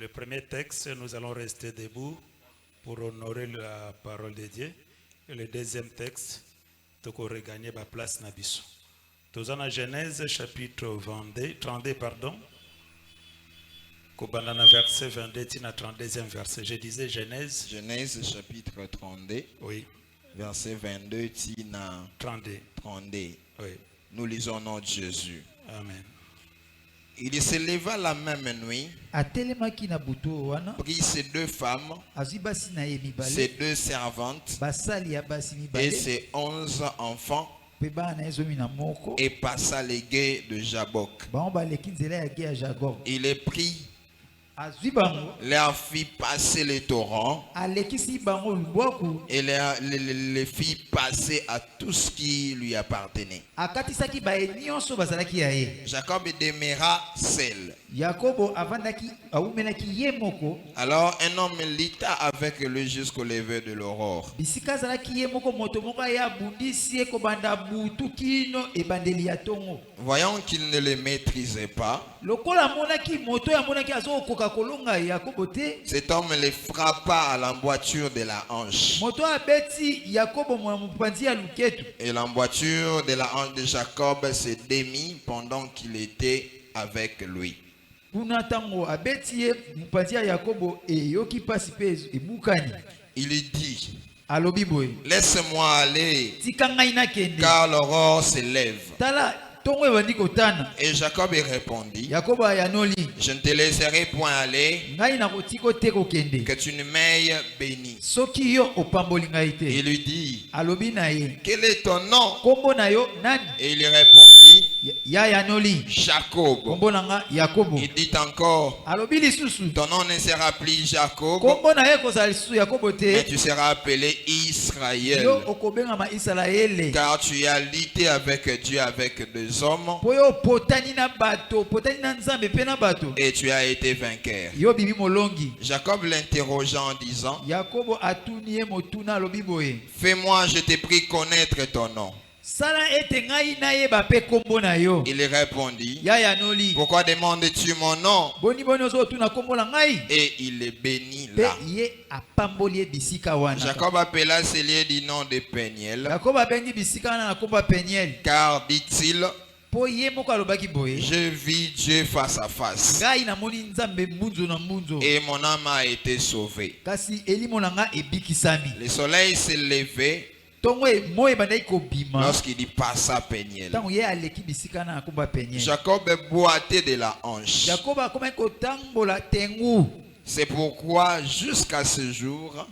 Le premier texte, nous allons rester debout pour honorer la parole de Dieu. Et le deuxième texte, nous allons regagner la place Nabiso. Nous sommes en Genèse chapitre 32, pardon. Kobandana verset 22, tina 32e verset. Je disais Genèse. Genèse chapitre 32. Oui. Verset 22, tina 32. 32. Oui. Nous lisons au nom de Jésus. Amen. Il se leva la même nuit, prit ses deux femmes, ses deux servantes et ses 11 enfants et passa les gués de Jabok. Il les prit, leur fit passer les torrents et les fit passer à tout ce qui lui appartenait. Jacob demeura seul. Alors un homme lutta avec lui jusqu'au lever de l'aurore. Voyant qu'il ne les maîtrisait pas, cet homme les frappa à l'emboîture de la hanche. Et l'emboîture de la hanche de Jacob se démit pendant qu'il était avec lui. Il lui dit, laisse-moi aller, car l'aurore se lève. Et Jacob répondit, je ne te laisserai point aller, que tu ne m'aies béni. Il lui dit, quel est ton nom? Et il répondit, Jacob. Il dit encore, ton nom ne sera plus Jacob, mais tu seras appelé Israël, car tu as lutté avec Dieu, avec deux hommes, et tu as été vainqueur. Jacob l'interrogea en disant, fais-moi, je t'ai pris connaître ton nom. Il répondit, pourquoi demandes-tu mon nom? Et il les bénit là. Jacob appela ce lieu du nom de Péniel, car dit-il, je vis Dieu face à face, et mon âme a été sauvée. Le soleil s'est levé lorsqu'il y passa Péniel. Jacob boitait de la hanche. C'est pourquoi jusqu'à ce jour,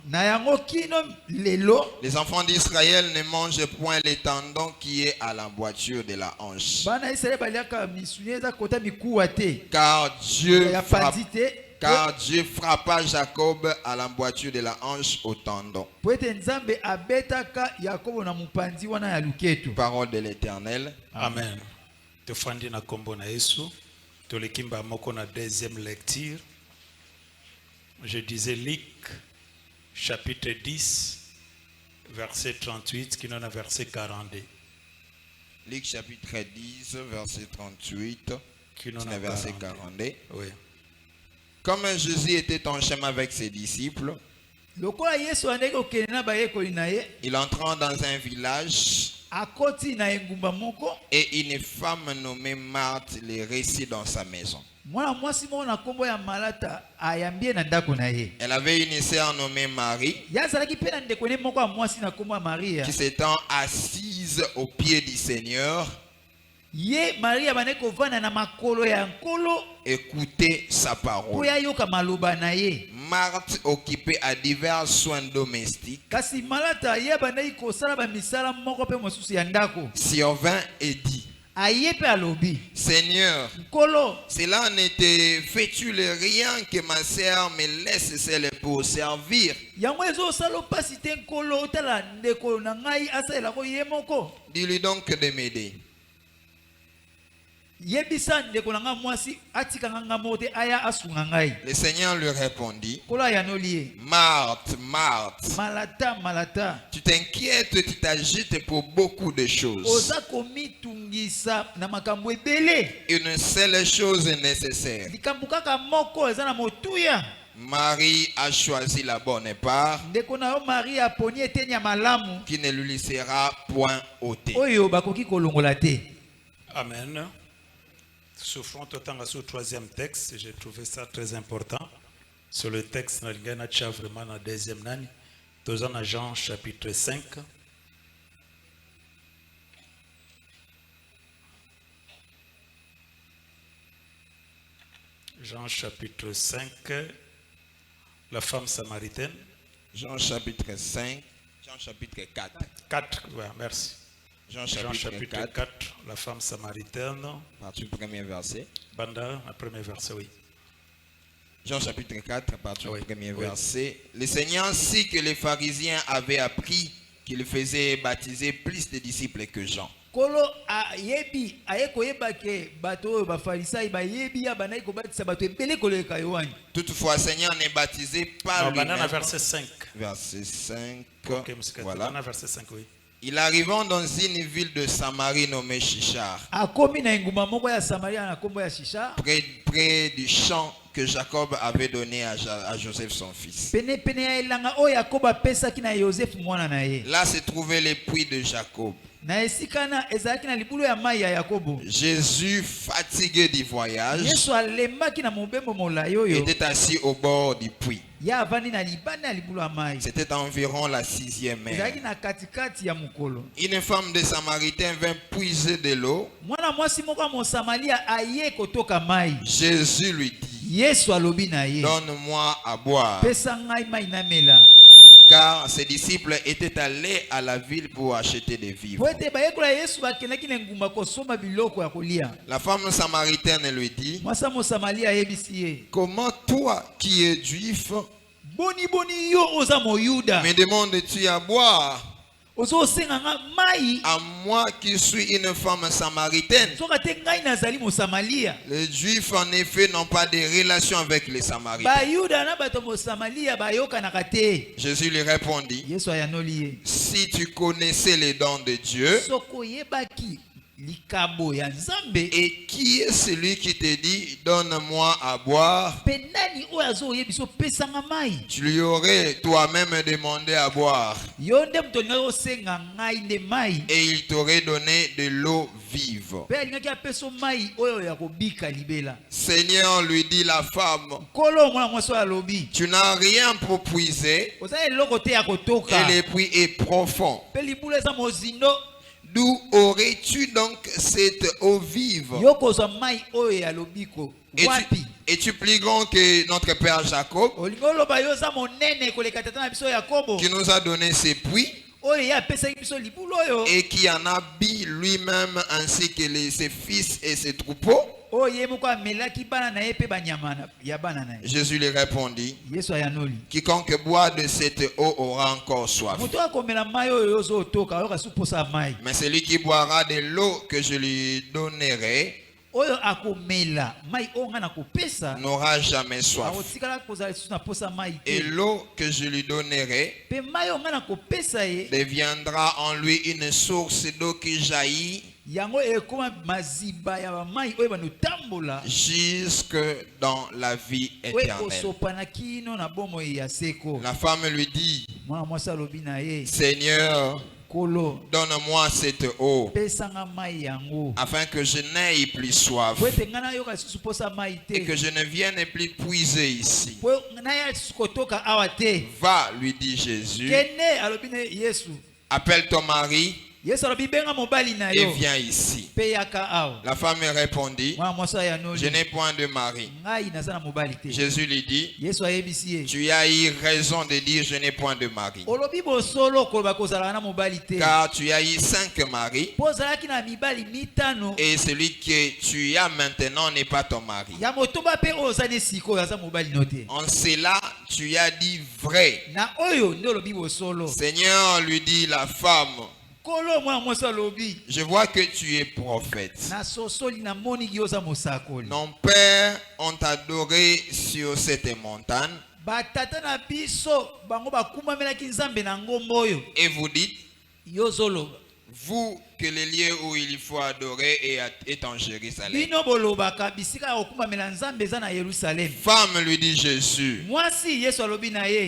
les enfants d'Israël ne mangent point les tendons qui est à l'emboîture de la hanche. Car Dieu frappa Jacob à l'emboîture de la hanche au tendon. Parole de l'Éternel. Amen. Tofandi na kombo na Yesu. Tolekimba moko na deuxième lecture. Je disais Luc chapitre 10 verset 38 qui n'en a verset 42. Luc chapitre 10 verset 38 qui n'en a verset 42. Oui. Comme Jésus était en chemin avec ses disciples, il entra dans un village et une femme nommée Marthe les reçut dans sa maison. Elle avait une sœur nommée Marie qui s'étant assise aux pieds du Seigneur écoutait sa parole. Marthe occupée à divers soins domestiques survint et dit, Seigneur, cela ne te fait-tu le rien que ma sœur me laisse seule pour servir? Dis-lui donc de m'aider. Le Seigneur lui répondit, Marthe, Marthe, tu t'inquiètes, tu t'agites pour beaucoup de choses. Une seule chose est nécessaire. Marie a choisi la bonne part qui ne lui sera point ôtée. Amen. Souffrons autant à ce troisième texte, j'ai trouvé ça très important. Sur le texte, vraiment dans le deuxième année, dans Jean chapitre 5. Jean chapitre 5, la femme samaritaine. Jean chapitre 5, Jean chapitre 4. 4, ouais, merci. Jean chapitre 4, la femme samaritaine. Partie du premier verset. Banda, le premier verset, oui. Jean chapitre 4, partie du premier verset. Le Seigneur sait que les pharisiens avaient appris qu'il faisait baptiser plus de disciples que Jean. Toutefois, Seigneur n'est baptisé par lui-même. Verset 5. Verset 5. Okay, voilà. Verset 5, oui. Il arrivant dans une ville de Samarie nommée Chichar, près du champ que Jacob avait donné à Joseph son fils. Là se trouvait le puits de Jacob. Jésus, fatigué du voyage, était assis au bord du puits. C'était environ la 6e heure. Une femme de Samaritain vint puiser de l'eau. Jésus lui dit, donne-moi à boire. Car ses disciples étaient allés à la ville pour acheter des vivres. La femme samaritaine lui dit, comment toi qui es juif me demandes-tu à boire, à moi qui suis une femme samaritaine? Les Juifs en effet n'ont pas de relation avec les Samaritains. Jésus lui répondit, si tu connaissais les dons de Dieu, et qui est celui qui te dit donne-moi à boire? Tu lui aurais toi-même demandé à boire, et il t'aurait donné de l'eau vive. Seigneur, lui dit la femme, tu n'as rien pour puiser, et le puits est profond. D'où aurais-tu donc cette eau vive? Es-tu plus grand que notre père Jacob, qui nous a donné ces puits et qui en a bu lui-même ainsi que ses fils et ses troupeaux? Jésus lui répondit, quiconque boit de cette eau aura encore soif. Mais celui qui boira de l'eau que je lui donnerai n'aura jamais soif. Et l'eau que je lui donnerai deviendra en lui une source d'eau qui jaillit jusque dans la vie éternelle. La femme lui dit, Seigneur, donne-moi cette eau afin que je n'aie plus soif et que je ne vienne plus puiser ici. Va, lui dit Jésus, appelle ton mari et viens ici. La femme répondit, je n'ai point de mari. Jésus lui dit, tu as eu raison de dire je n'ai point de mari, car tu as eu 5 maris et celui que tu as maintenant n'est pas ton mari. En cela tu as dit vrai. Seigneur, lui dit la femme, Je vois que tu es prophète. Nos pères ont adoré sur cette montagne. Et vous dites, vous, que le lieu où il faut adorer est en Jérusalem. Femme, lui dit Jésus,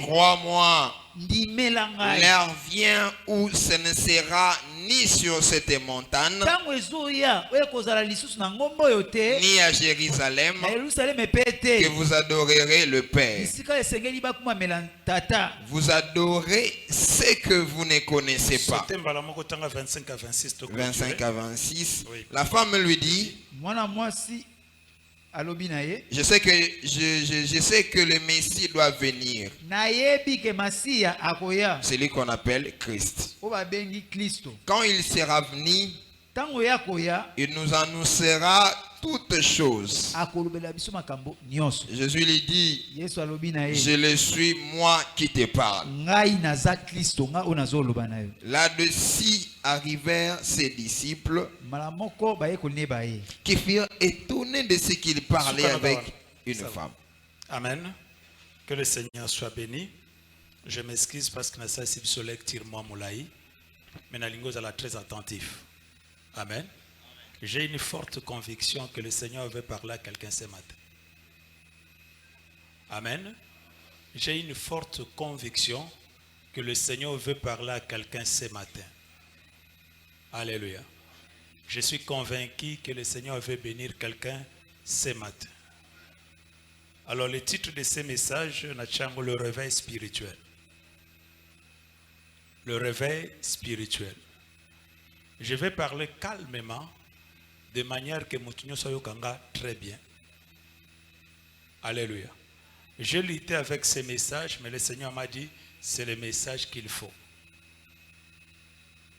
crois-moi, l'heure vient où ce ne sera ni sur cette montagne, ni à Jérusalem, que vous adorerez le Père. Vous adorez ce que vous ne connaissez pas. 25 à 26. Oui. La femme lui dit, je sais que le Messie doit venir. C'est lui qu'on appelle Christ. Quand il sera venu, il nous annoncera toutes choses. Jésus lui dit, je le suis moi qui te parle. Là-dessus arrivèrent ses disciples qui furent étonnés de ce qu'il parlait avec une femme. Amen. Que le Seigneur soit béni. Je m'excuse parce que ça c'est sur lecture moi moulaï, mais nalingo est très attentif. Amen. J'ai une forte conviction que le Seigneur veut parler à quelqu'un ce matin. Amen. J'ai une forte conviction que le Seigneur veut parler à quelqu'un ce matin. Alléluia. Je suis convaincu que le Seigneur veut bénir quelqu'un ce matin. Alors le titre de ce message, le réveil spirituel. Le réveil spirituel. Je vais parler calmement, de manière que Moutinho Soyokanga très bien. Alléluia. Je luttais avec ces messages, mais le Seigneur m'a dit, c'est le message qu'il faut.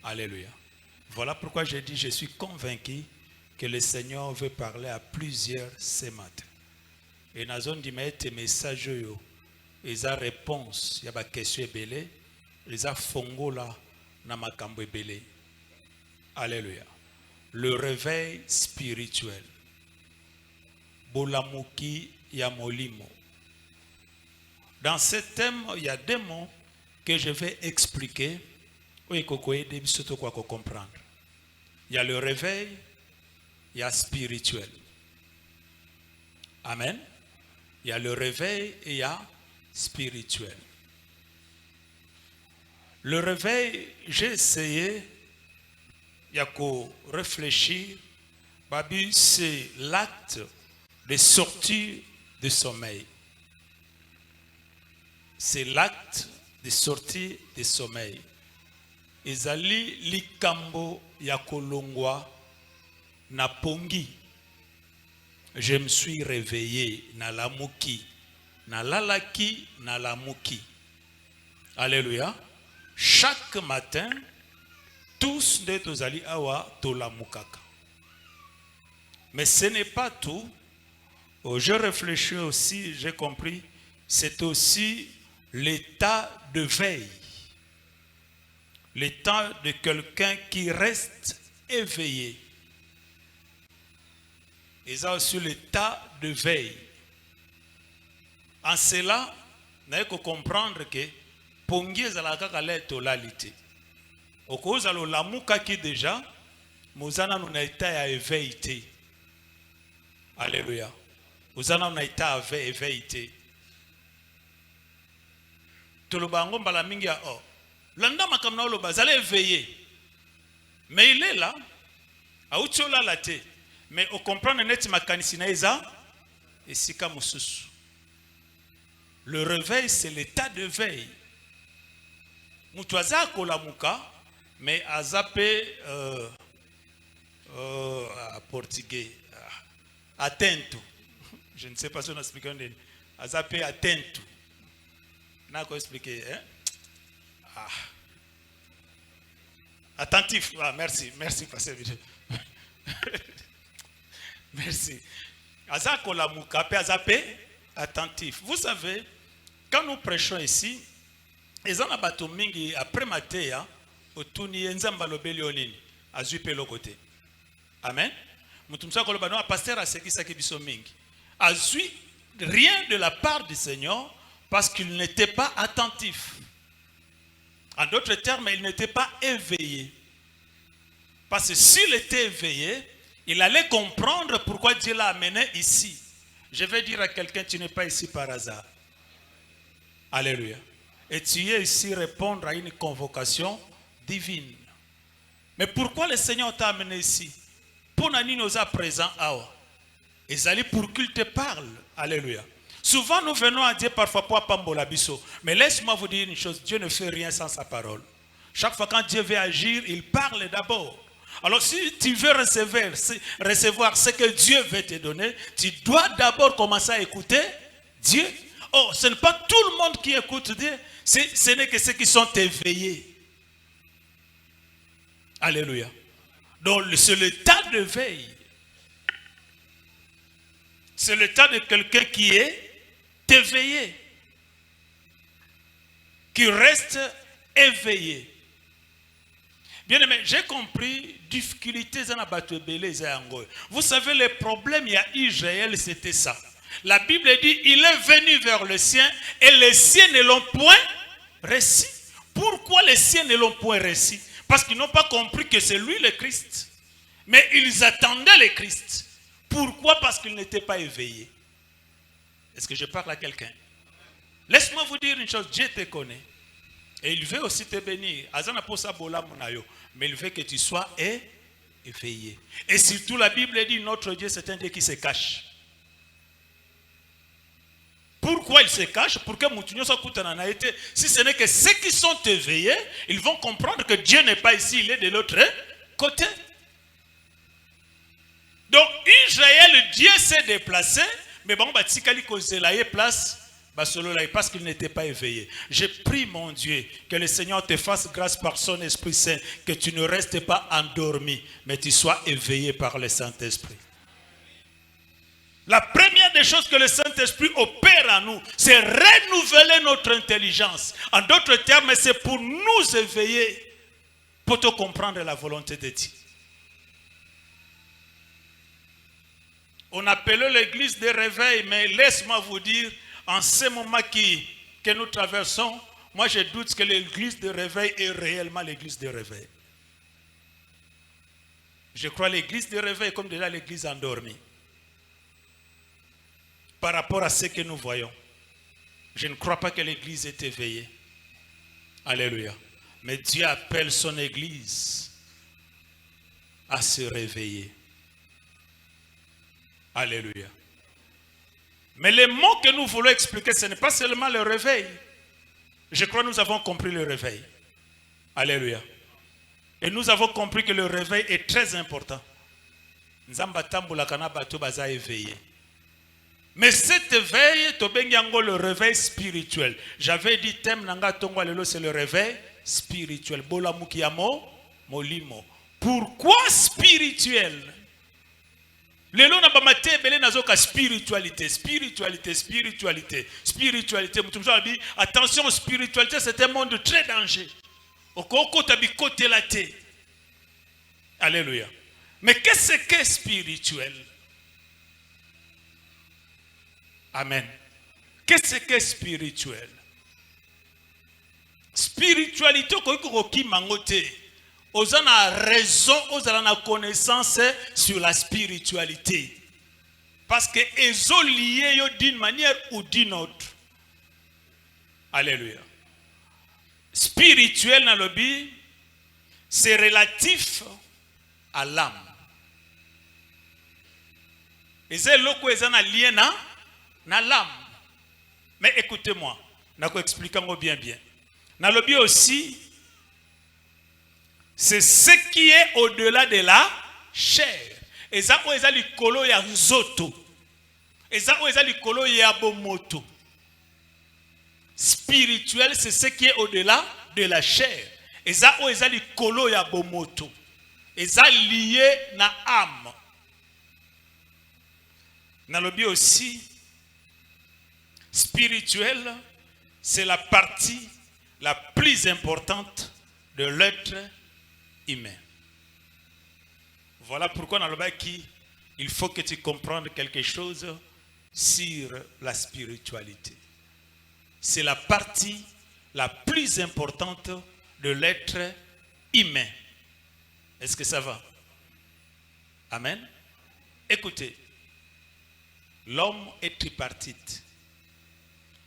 Alléluia. Voilà pourquoi je dis, je suis convaincu que le Seigneur veut parler à plusieurs ce matin. Et dans la zone tes messages, ils ont réponse, il y a des questions belées, ils ont fongo là, dans ma cambo belé. Alléluia. Le réveil spirituel. Bolamuki Yamolimo. Dans ce thème, il y a des mots que je vais expliquer. Il y a le réveil, il y a spirituel. Amen. Il y a le réveil et il y a spirituel. Le réveil, j'ai essayé. Il y a qu'à réfléchir, c'est l'acte de sortir du sommeil. C'est l'acte de sortir du sommeil. Ezali likambo ya kolongwa na pongi. Je me suis réveillé na lamuki, na lalaki, na lamuki. Alléluia. Chaque matin, tous de tozali awa tolamukaka. Mais ce n'est pas tout. Je réfléchis aussi, j'ai compris, c'est aussi l'état de veille. L'état de quelqu'un qui reste éveillé. Et ça aussi l'état de veille. En cela, nous devons comprendre que pongi zalaka kale tolalite. Au cause de la mouka qui déjà, nous avons un état à éveillé. Alléluia. Nous avons un état à éveillé. Tout le bango balamingi a oh. Landa makamna lo bazale éveillé. Mais il est là. A utiola la te. Mais au comprendre net makanisina eza et sika mususu. Le réveil c'est l'état de veille. Mutwaza kolamuka. Mais à zappé portugais, atento. Je ne sais pas si on a expliqué. À zappé atento. N'a qu'à expliquer. Hein? Ah. Attentif. Ah, merci. Merci, Pasteur. Merci. À zappé attentif. Vous savez, quand nous prêchons ici, les gens abato mingi après matéa. otuni nzamba lobeli onini azui pe lokote. Amen. Mutumsa koloba no pasteur asekisa ki biso mingi. Azui rien de la part du Seigneur parce qu'il n'était pas attentif. En d'autres termes, il n'était pas éveillé. Parce que s'il était éveillé, il allait comprendre pourquoi Dieu l'a amené ici. Je vais dire à quelqu'un, tu n'es pas ici par hasard. Alléluia. Et tu es ici répondre à une convocation divine. Mais pourquoi le Seigneur t'a amené ici? Pour nani nous a présent awa. Et ça pour qu'il te parle. Alléluia. Souvent nous venons à Dieu parfois pour pambola biso. Mais laisse-moi vous dire une chose, Dieu ne fait rien sans sa parole. Chaque fois quand Dieu veut agir, il parle d'abord. Alors si tu veux recevoir ce que Dieu veut te donner, tu dois d'abord commencer à écouter Dieu. Oh, ce n'est pas tout le monde qui écoute Dieu, ce n'est que ceux qui sont éveillés. Alléluia. Donc c'est le tas de veille. C'est le tas de quelqu'un qui est éveillé, qui reste éveillé. Bien aimé, j'ai compris difficultés. Vous savez, le problème, il y a Israël, c'était ça. La Bible dit, il est venu vers le sien et les siens ne l'ont point reçu. Pourquoi les siens ne l'ont point reçu? Parce qu'ils n'ont pas compris que c'est lui le Christ. Mais ils attendaient le Christ. Pourquoi? Parce qu'ils n'étaient pas éveillés. Est-ce que je parle à quelqu'un? Laisse-moi vous dire une chose, Dieu te connaît. Et il veut aussi te bénir. Mais il veut que tu sois éveillé. Et surtout la Bible dit, notre Dieu c'est un Dieu qui se cache. Pourquoi il se cache? Pour que si ce n'est que ceux qui sont éveillés, ils vont comprendre que Dieu n'est pas ici, il est de l'autre côté. Donc Israël, Dieu s'est déplacé, mais bon, place parce qu'il n'était pas éveillé. Je prie mon Dieu que le Seigneur te fasse grâce par son Esprit Saint, que tu ne restes pas endormi, mais tu sois éveillé par le Saint-Esprit. La première des choses que le Saint-Esprit opère en nous, c'est renouveler notre intelligence. En d'autres termes, c'est pour nous éveiller, pour te comprendre la volonté de Dieu. On appelle l'église de réveil, mais laisse-moi vous dire, en ce moment que nous traversons, moi je doute que l'église de réveil est réellement l'église de réveil. Je crois l'église de réveil comme déjà l'église endormie. Par rapport à ce que nous voyons, je ne crois pas que l'église est éveillée. Alléluia. Mais Dieu appelle son église à se réveiller. Alléluia. Mais les mots que nous voulons expliquer, ce n'est pas seulement le réveil. Je crois que nous avons compris le réveil. Alléluia. Et nous avons compris que le réveil est très important. Mais cet éveil, le réveil spirituel. J'avais dit, thème nanga tongwa lelo, c'est le réveil spirituel. Bola mukiyamo molimo. Pourquoi spirituel? Lelo na bamate belé nazoka spiritualité. Attention, spiritualité, c'est un monde très dangereux. Alléluia. Mais qu'est-ce que spirituel? Amen. Qu'est-ce que spirituel? Spiritualité, on a raison, on a la connaissance sur la spiritualité. Parce que ils sont liés d'une manière ou d'une autre. Alléluia. Spirituel dans le but, c'est relatif à l'âme. Et c'est là que ils sont liés dans l'âme. Mais écoutez-moi, je vais expliquer bien. Dans le but aussi, c'est ce qui est au-delà de la chair. Et ça, où est-ce que kolo ya nzoto? Et ça, où est-ce que kolo ya bomoto? Spirituel, c'est ce qui est au-delà de la chair. Et ça, où est-ce que kolo ya bomoto? Et ça, lié na âme. Dans le but aussi, spirituel, c'est la partie la plus importante de l'être humain. Voilà pourquoi dans le Baki, il faut que tu comprennes quelque chose sur la spiritualité. C'est la partie la plus importante de l'être humain. Est-ce que ça va? Amen. Écoutez, l'homme est tripartite.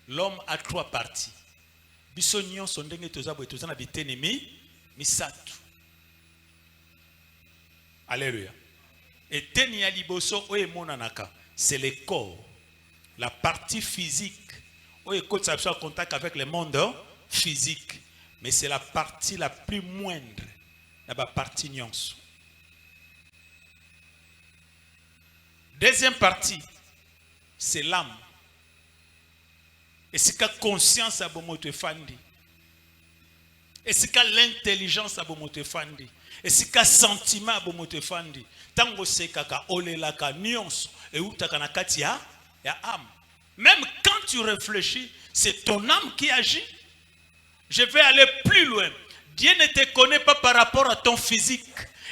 L'homme a 3 parties. Bisognon sont ndenge tozabo et tozana bitenemi misatu. Alléluia. Et teni ya liboso oye monanaka, c'est le corps, la partie physique. Oye kote en contact avec le monde physique, mais c'est la partie la plus moindre, la partie nyonso. Deuxième partie, c'est l'âme. Et c'est que conscience a bomote fandi. Et c'est que l'intelligence a bomote fandi. Et c'est que sentiment a bomote fandi. Tango se kaka olelaka nyonso et utaka na kati ya âme. Même quand tu réfléchis, c'est ton âme qui agit. Je vais aller plus loin. Dieu ne te connaît pas par rapport à ton physique.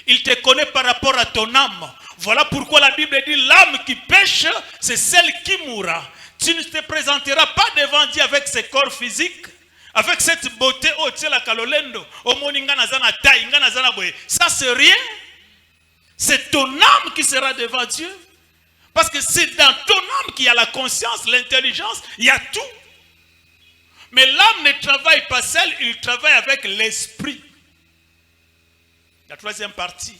Il te connaît par rapport à ton âme. Voilà pourquoi la Bible dit l'âme qui pêche, c'est celle qui mourra. Tu ne te présenteras pas devant Dieu avec ce corps physique, avec cette beauté. Oh, tu sais la kalolendo. Oh, moningana zana taille, ingana zana boye. Ça, c'est rien. C'est ton âme qui sera devant Dieu. Parce que c'est dans ton âme qu'il y a la conscience, l'intelligence, il y a tout. Mais l'âme ne travaille pas seule, il travaille avec l'esprit. La troisième partie.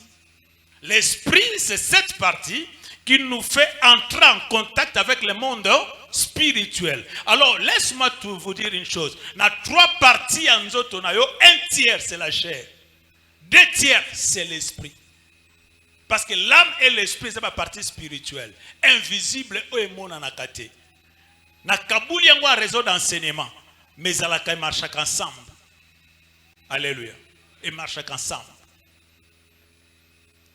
L'esprit, c'est cette partie qui nous fait entrer en contact avec le monde spirituel. Alors, laisse-moi vous dire une chose. Il y a 3 parties en Zotonayo. 1 tiers, c'est la chair. 2 tiers, c'est l'esprit. Parce que l'âme et l'esprit, c'est ma partie spirituelle. Invisible, et mon anakate. Na Kabouli, il y a un réseau d'enseignement. Mais ils marchent ensemble. Alléluia. Ils marchent ensemble.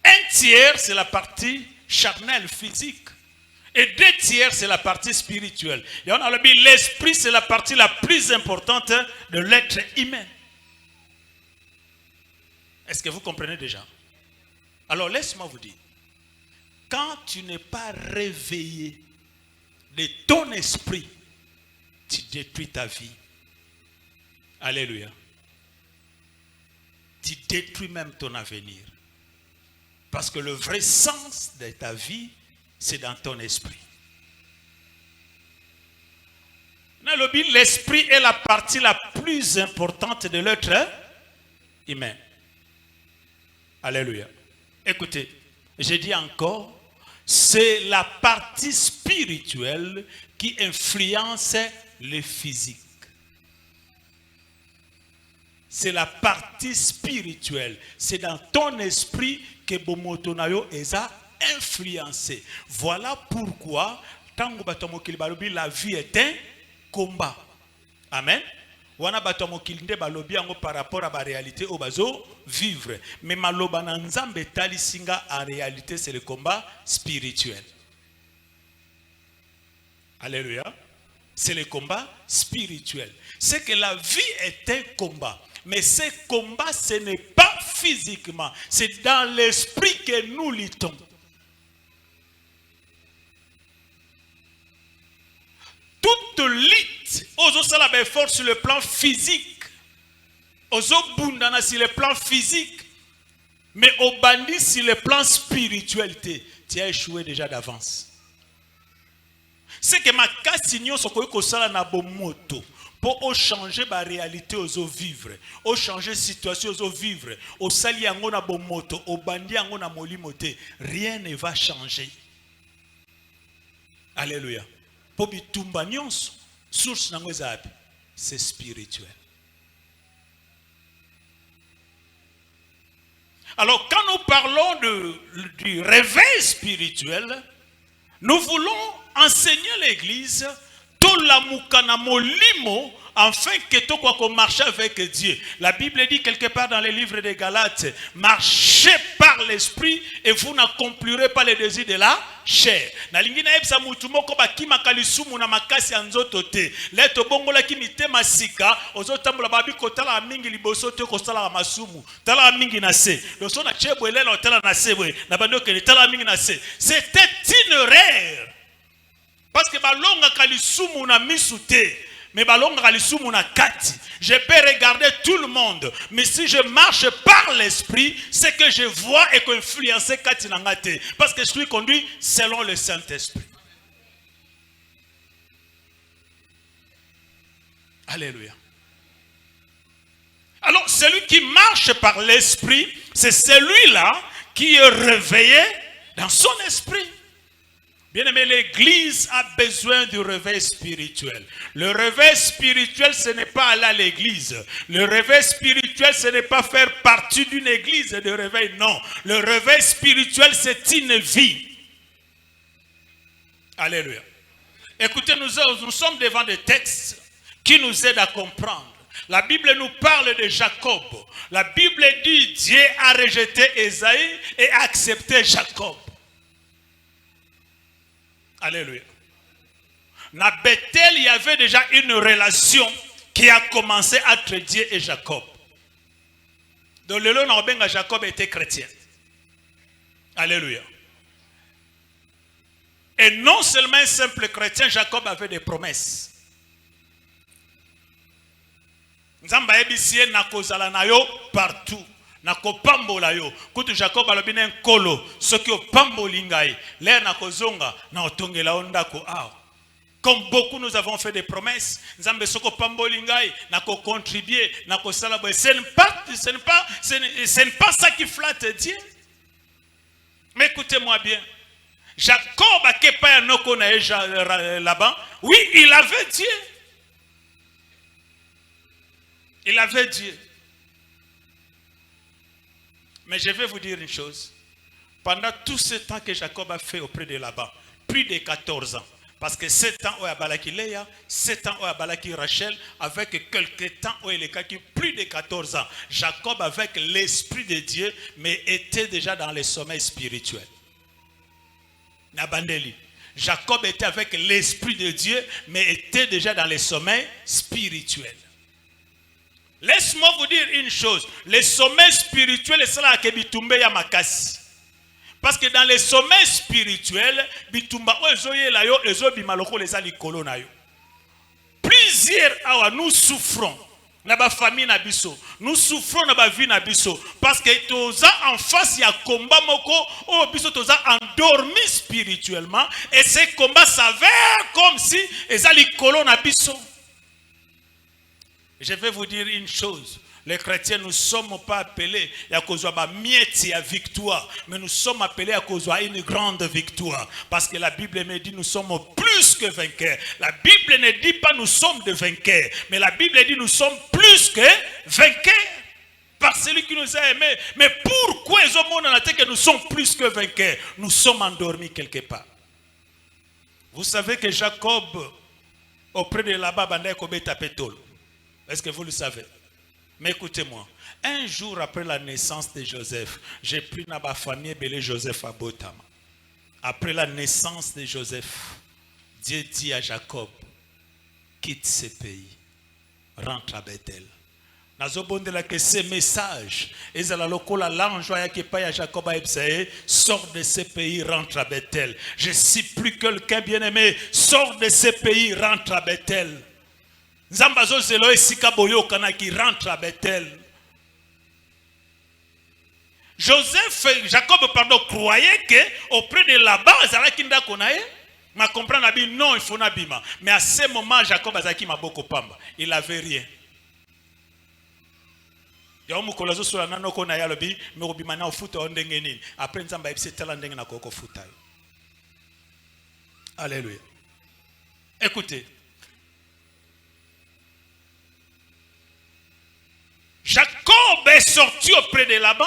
1 tiers, c'est la partie charnelle, physique. Et 2 tiers, c'est la partie spirituelle. Et on a dit, l'esprit, c'est la partie la plus importante de l'être humain. Est-ce que vous comprenez déjà? Alors, laisse-moi vous dire. Quand tu n'es pas réveillé de ton esprit, tu détruis ta vie. Alléluia. Tu détruis même ton avenir. Parce que le vrai sens de ta vie, c'est dans ton esprit. L'esprit est la partie la plus importante de l'être humain. Alléluia. Écoutez, je dis encore, c'est la partie spirituelle qui influence le physique. C'est la partie spirituelle. C'est dans ton esprit que Bomotonayo est influencé. Voilà pourquoi, la vie est un combat. Amen. Wana batomokilinde balobi yango par rapport à la réalité au bazo vivre. Mais maloba na nzambe tali singa en réalité c'est le combat spirituel. Alléluia. C'est le combat spirituel. C'est que la vie est un combat. Mais ce combat, ce n'est pas physiquement. C'est dans l'esprit que nous luttons. Toute lutte, aux salabes effort sur le plan physique, aux bundana sur le plan physique, mais aux bandits sur le plan spiritualité, tu as échoué déjà d'avance. C'est que ma cassignon sont que ça na bomoto pour changer la réalité aux vivre, au changer situation aux vivre, au sali yango na bomoto, au bandi yango na molimote, rien ne va changer. Alléluia. Source c'est spirituel. Alors quand nous parlons du réveil spirituel, nous voulons enseigner l'église tout la mukana molimo afin que toi quoi marcher avec Dieu. La Bible dit quelque part dans les livres des Galates, marchez par l'esprit et vous n'accomplirez pas les désirs de la chair. Na lingina ebsa mutu moko bakima kalisumu na makasi ya nzoto te. Leto bongola ki mitema sika ozotambola babi kotala mingi liboso te kosala masumu. Tala mingi na se. Loso na chebwele na tala na sebwe. Na bando ke tala mingi na se. C'était une erreur. Parce que balonga kalisumu na misute. Mais balonga kalisumu na kati. Je peux regarder tout le monde, mais si je marche par l'esprit, c'est que je vois et qu'influencer kati na ngate. Parce que je suis conduit selon le Saint-Esprit. Alléluia. Alors, celui qui marche par l'esprit, c'est celui-là qui est réveillé dans son esprit. Bien-aimé, l'église a besoin du réveil spirituel. Le réveil spirituel, ce n'est pas aller à l'église. Le réveil spirituel, ce n'est pas faire partie d'une église de réveil. Non. Le réveil spirituel, c'est une vie. Alléluia. Écoutez, nous sommes devant des textes qui nous aident à comprendre. La Bible nous parle de Jacob. La Bible dit Dieu a rejeté Ésaïe et a accepté Jacob. Alléluia. Na Bethel, il y avait déjà une relation qui a commencé entre Dieu et Jacob. Donc le nom de Jacob était chrétien. Alléluia. Et non seulement un simple chrétien, Jacob avait des promesses. Nzamba ebisie na kozala na yo partout. Na kopambola yo kutu Jacob alobina nkolo soki opamboli ngai le na kozonga na otongela ondako awa. Comme beaucoup nous avons fait des promesses, nzambe soko pamboli ngai na ko contribuer na ko sala boy. Ce n'est pas ça qui flatte Dieu. Mais écoutez-moi bien. Jacob a kepa ya noko na là-bas. Oui, il avait Dieu. Il avait Dieu. Mais je vais vous dire une chose. Pendant tout ce temps que Jacob a fait auprès de Laban, plus de 14 ans. Parce que 7 ans où il y a Balaki Léa, 7 ans où il y a Balaki Rachel, avec quelques temps où il y a plus de 14 ans. Jacob avec l'esprit de Dieu, mais était déjà dans le sommeil spirituel. Nabandeli. Jacob était avec l'esprit de Dieu, mais était déjà dans le sommeil spirituel. Laisse-moi vous dire une chose. Le sommeil spirituel est cela que bitumbe ya makasi. Parce que dans le sommeil spirituel, bitumba ozoye la yo ezobima loko les alikolo na yo. Plusieurs awa nous souffrons na ba famille na biso. Nous souffrons na ba vie na biso parce que toza en face ya combat moko o biso toza endormi spirituellement et ce combat s'avère comme si ezalikolo na biso. Je vais vous dire une chose. Les chrétiens, nous ne sommes pas appelés à cause de miette à victoire, mais nous sommes appelés à cause d'une grande victoire. Parce que la Bible me dit nous sommes plus que vainqueurs. La Bible ne dit pas nous sommes des vainqueurs, mais la Bible dit nous sommes plus que vainqueurs. Par celui qui nous a aimés. Mais pourquoi que nous sommes plus que vainqueurs? Nous sommes endormis quelque part. Vous savez que Jacob, auprès de là-bas, est-ce que vous le savez? Mais écoutez-moi. Un jour après la naissance de Joseph, j'ai pris ma famille belé Joseph à Botama. Après la naissance de Joseph, Dieu dit à Jacob, quitte ce pays, rentre à Bethel. Nazobondela que ces messages, et la locola l'ange qui paye à Jacob à Ebsaé, sort de ce pays, rentre à Bethel. Je supplie quelqu'un bien-aimé, sort de ce pays, rentre à Bethel. Zambazo zelo esika boyo kana qui rentre à Bethel. Jacob croyait que auprès de là-bas, Zalakinda konae, ma comprendre abi non il faut nabima. Mais à ce moment Jacob azaki maboko pamba, il avait rien. Ya mukolazo sura nano kona ya lobi, me obima na ofuta ondenge nini. Après nzamba ebise tala ndenge na koko futa. Alléluia. Écoutez. Jacob est sorti auprès de Laban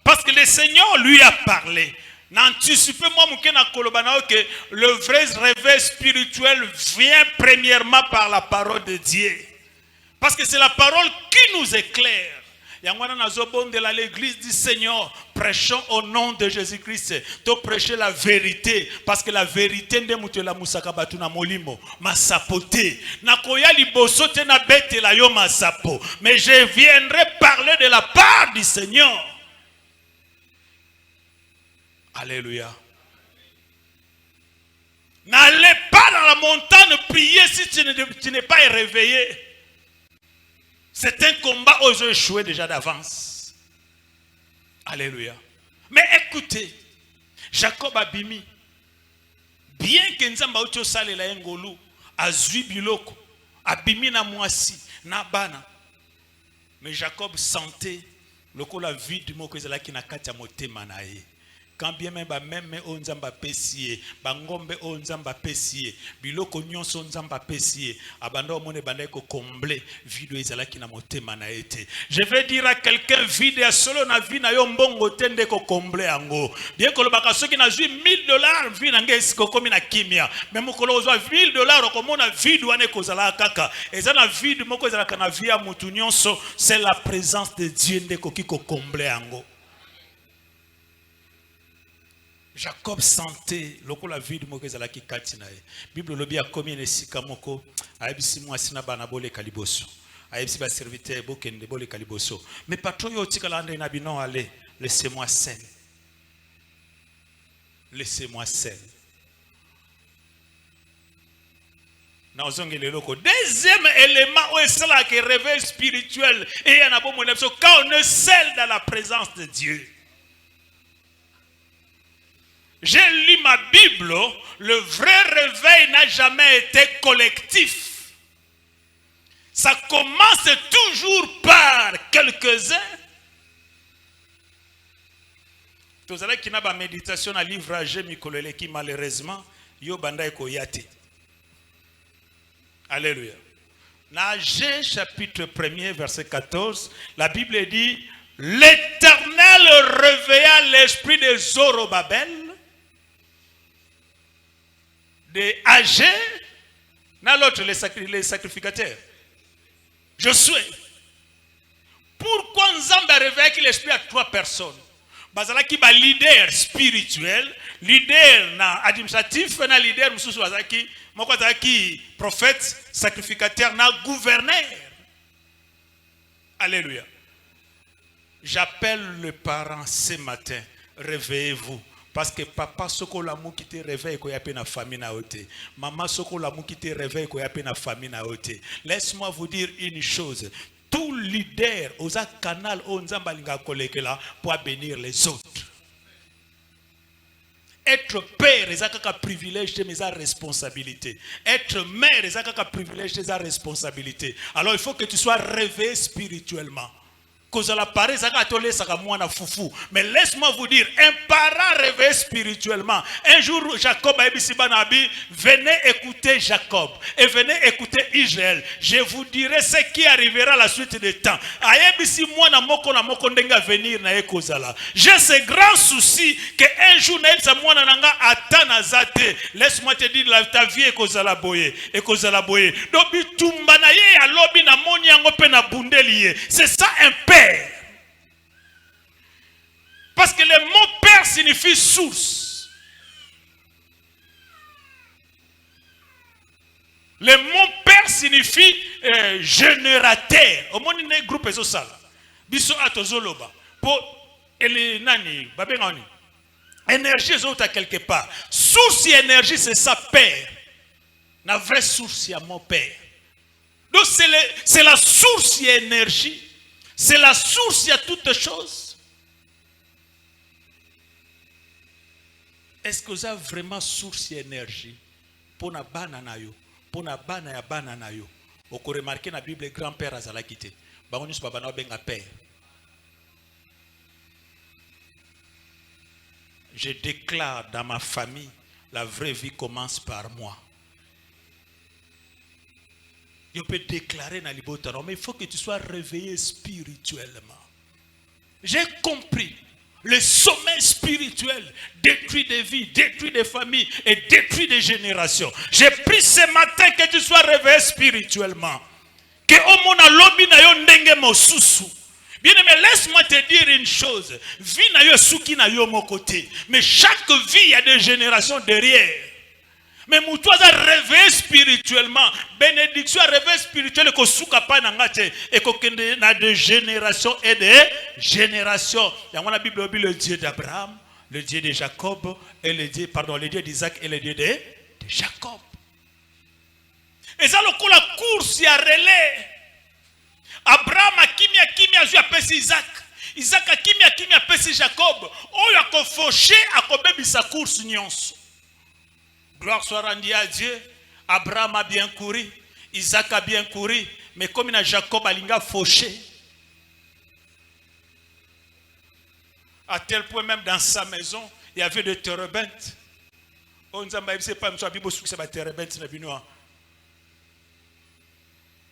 parce que le Seigneur lui a parlé. N'anticipez-moi que le vrai réveil spirituel vient premièrement par la parole de Dieu. Parce que c'est la parole qui nous éclaire. De l'église du Seigneur, prêchons au nom de Jésus-Christ. Tu prêcher la vérité, parce que la vérité nde mutela musaka batu na molimo masapote nakoya liboso te na bete la yo masapo, mais je viendrai parler de la part du Seigneur. Alléluia. N'allez pas dans la montagne prier si tu n'es pas réveillé. C'est un combat où ils ont échoué déjà d'avance. Alléluia. Mais écoutez, Jacob abimi. Bien que Nzamba ucho sale la engolu, azui biloko, abimi na mwasi, na bana. Mais Jacob sentait le coup la vie du mot que c'est là qui n'a qu'à motema na ye. Quand bien même onzamba pesier, bangombe onzamba pesier, biloko nyonso onzamba pesier, abando mone bandeko combler vide ezala ki na motema na ete. Je vais dire à quelqu'un vide ya solo na vie na yo mbongo tende ko combler ango. Bien que le bakaso ki na jui $1000 vie na ngesi ko komi na kimia. Même ko lo zwa $1000 ko mona vide wane ko zala kaka. Ezana vide moko ezala kana vie ya mutu nyonso, c'est la présence de Dieu ndeko ki ko combler ango. Jacob sentait loko la vie de Mokezala ki katinae. Bible lobi a commis ne sikamoko. Aibisi mwasina banabole kaliboso. Aibisi ba serviteur bokende bole kaliboso. Mais patron yo tikala ande na bino allez, laissez-moi seul. Laissez-moi seul. Deuxième élément où est là qui réveil spirituel et en abo mon quand on est seul dans la présence de Dieu. J'ai lu ma Bible, le vrai réveil n'a jamais été collectif. Ça commence toujours par quelques-uns. Tous ceux qui n'ont pas méditation à livrage, qui malheureusement, yo banda eko yate. Alléluia. Dans G chapitre 1er verset 14, la Bible dit, l'Éternel réveilla l'esprit de Zorobabel, de Agé, dans l'autre les sacrificateurs. Josué. Pourquoi Nzambe a réveillé l'esprit à 3 personnes? Bazala qui ba leader spirituel, leader na administratif, na leader mususu bazaki, moko bazaki prophète, sacrificateur, na gouverneur. Alléluia. J'appelle les parents ce matin, réveillez-vous. Parce que papa soko la mou qui te réveille ko yape na famille na ote. Maman soko la mou qui te réveille ko yape na famille na ote. Laisse-moi vous dire une chose. Tout leader aux canal au Nzamba linga kolekela pour bénir les autres. Être père est un privilège de mes responsabilités. Être mère est un privilège de mes responsabilités. Alors il faut que tu sois réveillé spirituellement. Mais laisse-moi vous dire, un parent réveillé spirituellement. Un jour, Jacob a dit, venez écouter Jacob et venez écouter Israël. Je vous dirai ce qui arrivera à la suite des temps. J'ai ce grand souci qu'un jour, laisse-moi te dire, ta vie est kozala boye. C'est ça un père. Parce que le mot père signifie source. Le mot père signifie générateur. Au moins, il y a un groupe de ça. Biso atozoloba. Pour nani, babengani. Énergie est quelque part. Source et énergie, c'est ça, père. La vraie source, c'est mon père. Donc, c'est la source et énergie. C'est la source à toutes choses. Est-ce que vous avez vraiment source et énergie pour na bana yo, pour na bana ya bana na yo? Vous avez remarqué dans la Bible, grand-père a zala quitté. Bangonus baba na benga père. Je déclare dans ma famille, la vraie vie commence par moi. Tu peux déclarer dans l'Ibotaro, mais il faut que tu sois réveillé spirituellement. J'ai compris. Le sommet spirituel détruit des vies, détruit des familles et détruit des générations. J'ai pris ce matin que tu sois réveillé spirituellement. Que omona lobi na yo ndenge mosusu. Bien-aimé, laisse-moi te dire une chose. Vie na yo suki na yo mon côté. Mais chaque vie, il y a des générations derrière. Mais moutoua a réveillé spirituellement. Bénédiction a réveillé spirituellement. Que souka pa nangate. Et que na de générations et de générations. Il y a la Bible, le Dieu d'Abraham, le Dieu de Jacob, et le Dieu, pardon, le Dieu d'Isaac et le Dieu de Jacob. Et ça, le coup, la course, il y a relais. Abraham a kimi a pesi Isaac. Isaac a kimi a pesi Jacob. Oyo a fauché a kobebi sa course nyonso. Gloire soit rendue à Dieu. Abraham a bien couru. Isaac a bien couru. Mais comme il a Jacob a linga fauché. À tel point même dans sa maison, il y avait des térébintes. On ne sait pas si c'est des térébintes.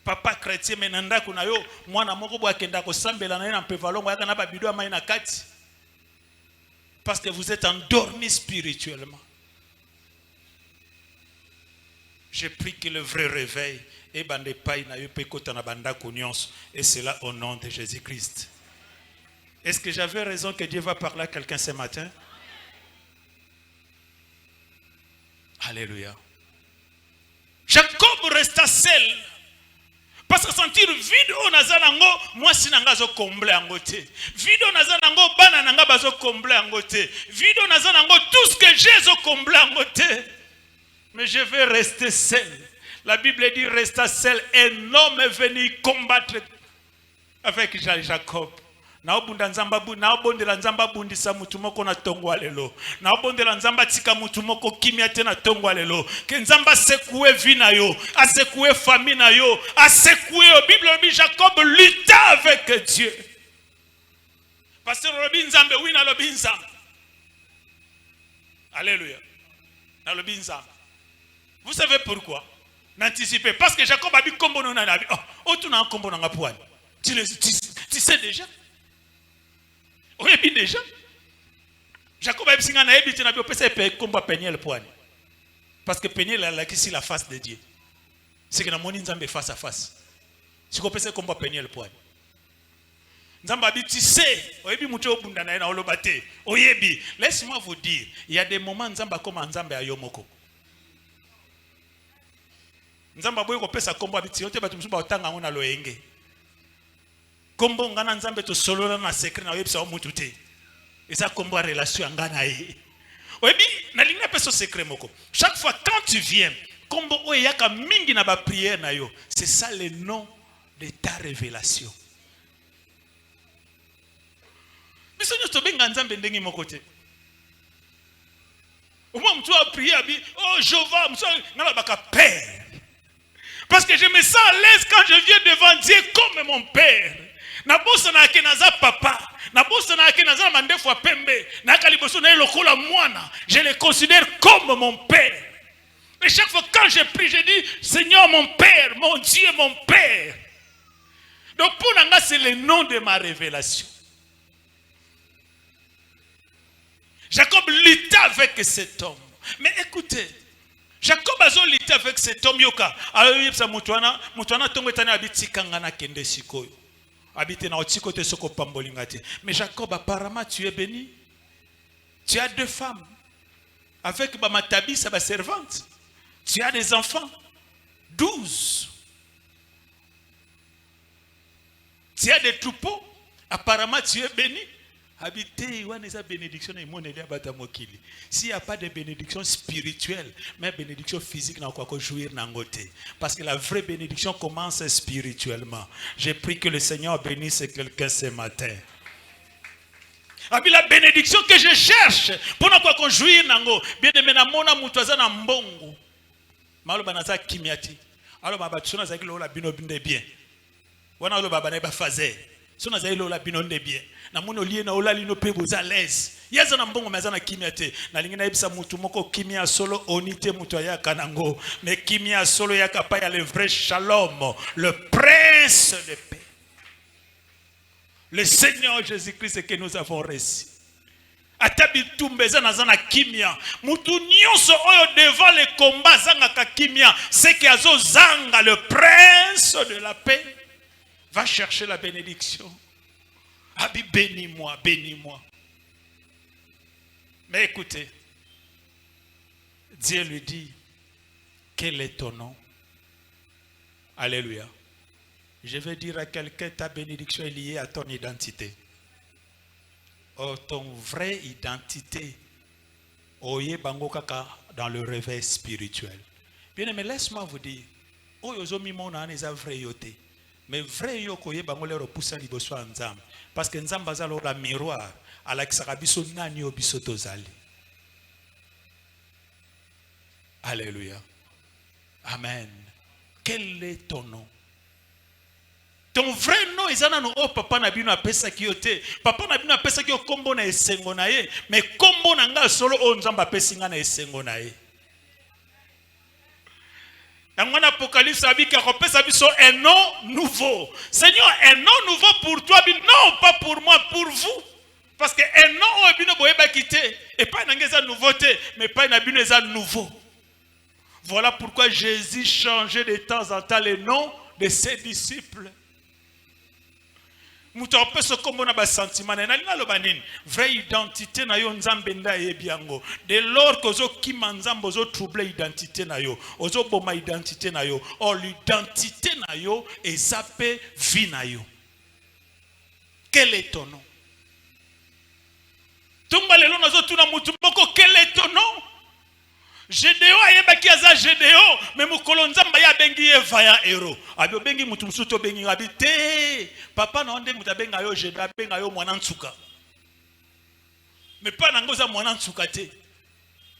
Papa chrétien menanda kuna yo mwana moko bo akenda ko sambela na na pevalongo yaka na babido amai na kati parce que vous êtes endormis spirituellement. Je prie que le vrai réveil et bande pai na yo pe kota na banda nyonso et cela au nom de Jésus-Christ. Est-ce que j'avais raison que Dieu va parler à quelqu'un ce matin? Alléluia. Jacob resta seul. Parce que sentir vide on a zanango, moi si nanga zo comble angote. Vide on a zanango, bana nanga bazo comble angote. Vide on a zanango, tout ce que j'ai zo comble angote. Mais je vais rester seul. La Bible dit resta seul. Un homme est venu combattre avec Jacob. Na obunda nzamba bu na obondela nzamba bundi sa mutu moko na tongwa lelo na obondela nzamba tika mutu moko kimia te na tongwa lelo ke nzamba sekoué vie na yo a sekoué famille na yo a sekoué Bible dit Jacob lutta avec Dieu. Pasteur Robin Nzambe oui na lobi nzamba. Alléluia. Na lobi nzamba. Vous savez pourquoi? N'anticipez parce que Jacob a dit kombo na na oh tu na kombo na ngapouani. Tu sais déjà. Oui, bien déjà. Jacob a dit que tu n'as pas fait combat Peniel poigne. Parce que Peniel est ici la face de Dieu. C'est que nous avons face à face. Si vous avez combat Peniel poigne. Nzamba dit tu sais, laisse-moi vous dire, il y a des moments Nzamba comme Nzamba a yomoko. Nzamba boy ko pesa combat biti yote batu musuba otanga ngona loenge. Kombo ngana nzambe to solo na secret na websa o mutute. Esa kombo relation ngana ye. Oyebi na linga peso secret moko. Chaque fois quand tu viens, kombo oyaka mingi na ba prière na yo. C'est ça le nom de ta révélation. Biso nyo to benga nzambe ndengi moko te. Au moins tu as prié abi oh Jéhovah, mso ngala baka père. Parce que je me sens à l'aise quand je viens devant Dieu comme mon père. Nabosa na kenaza papa, nabosa na kenaza mandefu wa pembe, na kaliboso na lokola mwana, je le considère comme mon père. Et chaque fois quand je prie, je dis Seigneur mon père, mon Dieu mon père. Donc pour Nanga c'est le nom de ma révélation. Jacob lutta avec cet homme. Mais écoutez, Jacob a lutté avec cet homme yoka. Alors il y a mutwana tongo etani abiti kangana kende sikoyo. Habité na otikote soko pambolingate. Mais Jacob apparemment tu es béni. Tu as 2 femmes. Avec Matabi, sa servante. Tu as des enfants. 12. Tu as des troupeaux. Apparemment tu es béni. Habiter, bénédiction s'il n'y a pas de bénédiction spirituelle, mais bénédiction physique, n'a quoi jouir n'angoté. Parce que la vraie bénédiction commence spirituellement. J'ai pris que le Seigneur bénisse quelqu'un ce matin. La bénédiction que je cherche, pour ne quoi jouir n'ango, bien aimé na mona mutoza na mbongo. Malo banaza kimiati. Alors ma batsuna za kilo la bino binde bien. Wana lo baba na ba fazer. Sona za ilo la bino nde bien. Na mono lié na olali no pe boza l'aise. Yaza na mbongo meza na kimia te. Na lingina ebisa mutu moko kimia solo onité mutu ya kanango. Mais kimia solo ya kapa ya le vrai shalom, le prince de paix. Le Seigneur Jésus-Christ que nous avons reçu. Atabitumbe zana kimia. Mutu nyonso oyo devant le combat zanga kimia. C'est que azo zanga le prince de la paix va chercher la bénédiction. Abi bénis-moi, bénis-moi. Mais écoutez, Dieu lui dit, quel est ton nom? Alléluia. Je vais dire à quelqu'un, ta bénédiction est liée à ton identité. Oh, ton vraie identité, oye bango kaka dans le réveil spirituel. Bien aimé, laisse-moi vous dire, oh yozomi mona neza vrai yote, mais vrai yoko oye bango le repousser liboso nzambe, parce que nzambe azalo la miroir, ala kisaka biso nani obiso tozali. Alléluia. Amen. Quel est ton nom? Ton vrai nom est un nom. Oh, papa n'a bien appelé qui yote. Papa n'a bien appelé qui yo kombo na esengo na ye. Mais kombo na nga solo o nzamba pesinga na esengo na ye. Dans mon Apocalypse, il dit un nom nouveau. Seigneur, un nom nouveau pour toi, non pas pour moi, pour vous. Parce que un nom est bien boye quitter. Et pas une nouveauté, mais pas une nouveau. Voilà pourquoi Jésus changeait de temps en temps les noms de ses disciples. Muto pe so kombo na ba sentiment na linga lo banini vraie identité na yo nzambe nda yebiango de lors que zo kima nzambe zo troubler identité na yo ozo boma identité na yo or l'identité na yo esape vie na yo. Quel est ton nom? Tumba lelo nazo tuna mutu moko quel est ton nom? Gédéo ayeba ki aza Gédéo mais mukolo nzamba ya bengi ye vaillant héros abi bengi mutu musuto bengi abi te papa na onde muta benga yo Gédéo benga yo mwana nsuka mais pas nango za mwana nsuka te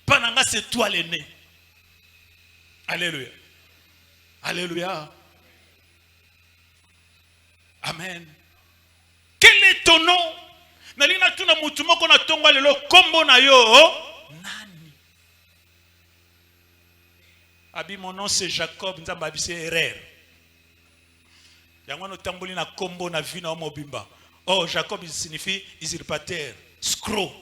pas nanga c'est toi l'aîné. Alléluia. Alléluia. Amen. Quel est ton nom? Nalina tuna mutu moko na tonga lelo kombo na yo nani? Abi mon nom c'est Jacob, nzamba abi c'est Erer. Yango no tamboli na kombo na vina o mobimba. Oh Jacob signifie usurpateur, scroc,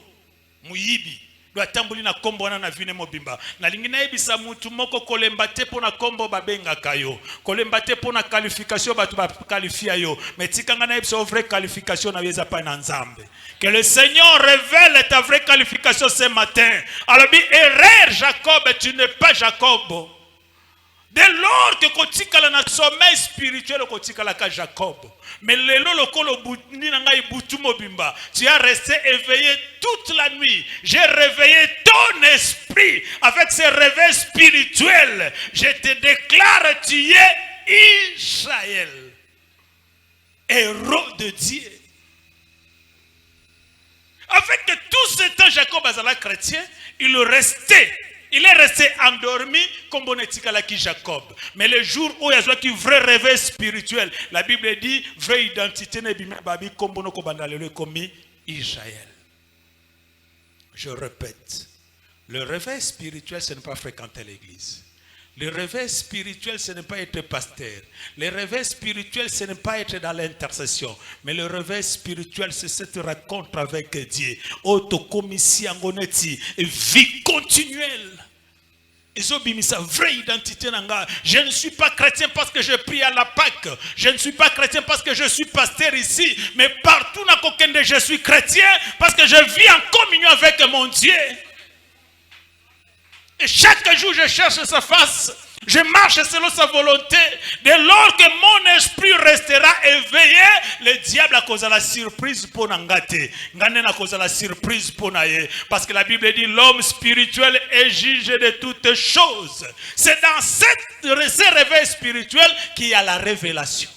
muyibi. Do tamboli na kombo na vina mobimba. Na lingina ebisa mutu moko kolemba te pona kombo babenga kayo. Kolemba te pona qualification batu ba qualifia yo. Mais tikanga na ebisa vraie qualification na yeza pa na nzambe. Que le Seigneur révèle ta vraie qualification ce matin. Alors bi Erer Jacob, tu n'es pas Jacob. Dès lors que kotikala na sommeil spirituel kotikala ka Jacob, mais lelo lokolo butni na ngai butu mobimba, tu as resté éveillé toute la nuit. J'ai réveillé ton esprit avec ces réveils spirituels. Je te déclare, tu es Israël, héros de Dieu. Avec tout ce temps Jacob azala chrétien, il est resté endormi comme Bonetikala Jacob. Mais le jour où il y a un vrai réveil spirituel, la Bible dit vraie identité comme Israël. Je répète, le réveil spirituel, ce n'est pas fréquenter l'église. Le réveil spirituel, ce n'est pas être pasteur. Le réveil spirituel, ce n'est pas être dans l'intercession. Mais le réveil spirituel, c'est cette rencontre avec Dieu. Vie continuelle. Vraie identité. Je ne suis pas chrétien parce que je prie à la Pâque. Je ne suis pas chrétien parce que je suis pasteur ici. Mais partout dans lequel je suis chrétien parce que je vis en communion avec mon Dieu. Et chaque jour, je cherche sa face. Je marche selon sa volonté. Dès lors que mon esprit restera éveillé, le diable a causé la surprise pour Nangate. Ngane a causé la surprise pour Naye. Parce que la Bible dit l'homme spirituel est juge de toutes choses. C'est dans ce réveil spirituel qu'il y a la révélation.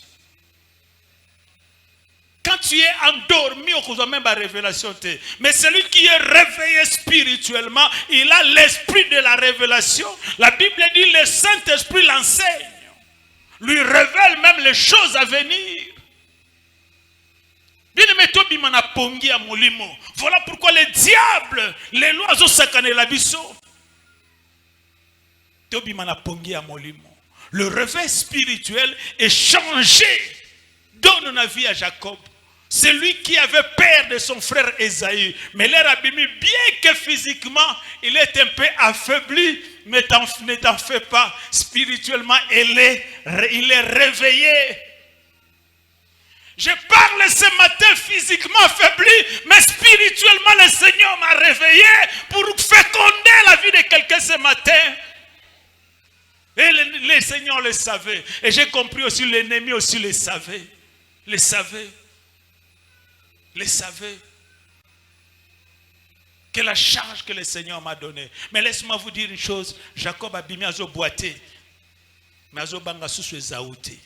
Quand tu es endormi, on ne même pas révélation. Mais celui qui est réveillé spirituellement, il a l'esprit de la révélation. La Bible dit le Saint-Esprit l'enseigne. Lui révèle même les choses à venir. Voilà pourquoi les diables, les lois ont saccané la biso. Le réveil spirituel est changé. Donne la vie à Jacob. C'est lui qui avait peur de son frère Esaü. Mais leur abîme, bien que physiquement, il est un peu affaibli, ne t'en fais pas. Spirituellement, il est réveillé. Je parle ce matin physiquement affaibli, mais spirituellement, le Seigneur m'a réveillé pour féconder la vie de quelqu'un ce matin. Et le Seigneur le savait. Et j'ai compris aussi, l'ennemi aussi le savait. Le savait. Le savait. Que la charge que le Seigneur m'a donnée. Mais laisse-moi vous dire une chose. Jacob a bimi azo boité. Mais azo banga susu ezaouté.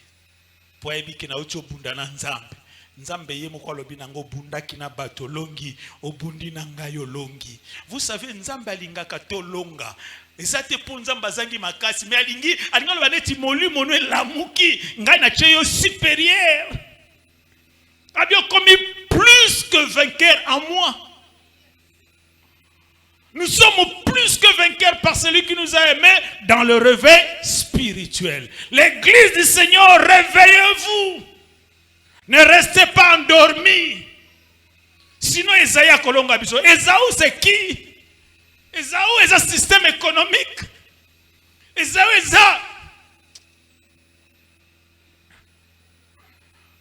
Po ebi kina ucho bunda na nzambe. Nzambe ye moko lobi nango bunda kina bato longi. Obundi nanga yo longi. Vous savez, nzambe alingaka to longa. Ezate po nzamba zangi makasi mais alingi alingalo baneti molimo no lamuki ngai na cheyo supérieur a bien commis plus que vainqueur en moi. Nous sommes plus que vainqueurs par celui qui nous a aimés dans le réveil spirituel. L'église du Seigneur, réveillez-vous. Ne restez pas endormis. Sinon Esaïe a kolonga biso. Esaü c'est qui? Esaü est un système économique. Esaü est un...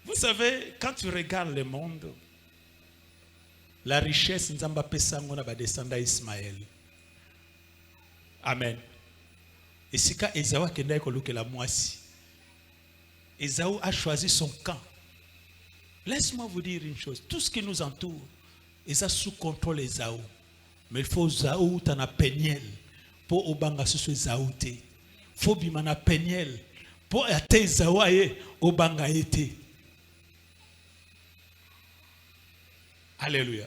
Vous savez, quand tu regardes le monde, la richesse nzamba pesango na ba descendants Ismaël. Amen. Et si quand Esaü a kenda kolukela mwasi, Esaü a choisi son camp. Laisse-moi vous dire une chose, tout ce qui nous entoure est sous contrôle Esaü. Mais il faut Esaü tana peniel pour obanga susu Esaü te. Faut bimana peniel pour ate Esaü aye obanga ete. Alléluia.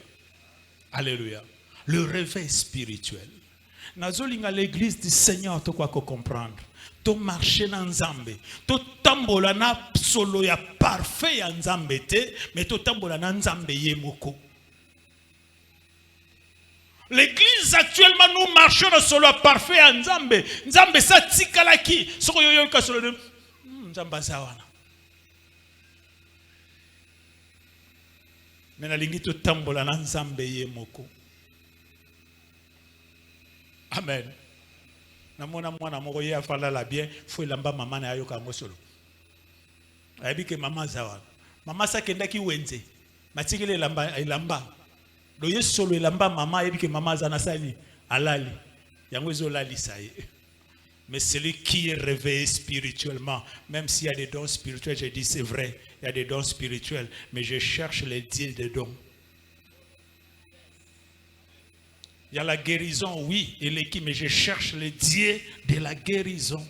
Alléluia. Le réveil spirituel. Nazolinga l'église du Seigneur to quoi comprendre. To marcher dans Nzambe. To tambola na solo ya parfait ya Nzambe te, mais to tambola na Nzambe yemoko. L'église actuellement nous marchons dans solo parfait à Nzambe. Nzambe sa tikalaki. Soko yoyo ka solo Nzamba zawana. Mais na lingi to tambola na Nzambe yemoko. Amen. Namona mwana moko ye afala la bien, faut lamba mama na yoka ngo solo. Ayabi ke mama zawana. Mama sa kenda ki wenze. Matikele lamba. Do ye solo elamba mama yebi ke mama zana sali alali yango ezolali saye. Mais celui qui est réveillé spirituellement, même s'il y a des dons spirituels, je dis c'est vrai, il y a des dons spirituels, mais je cherche les dieux des dons. Il y a la guérison, oui, et l'équipe, mais je cherche les dieux de la guérison.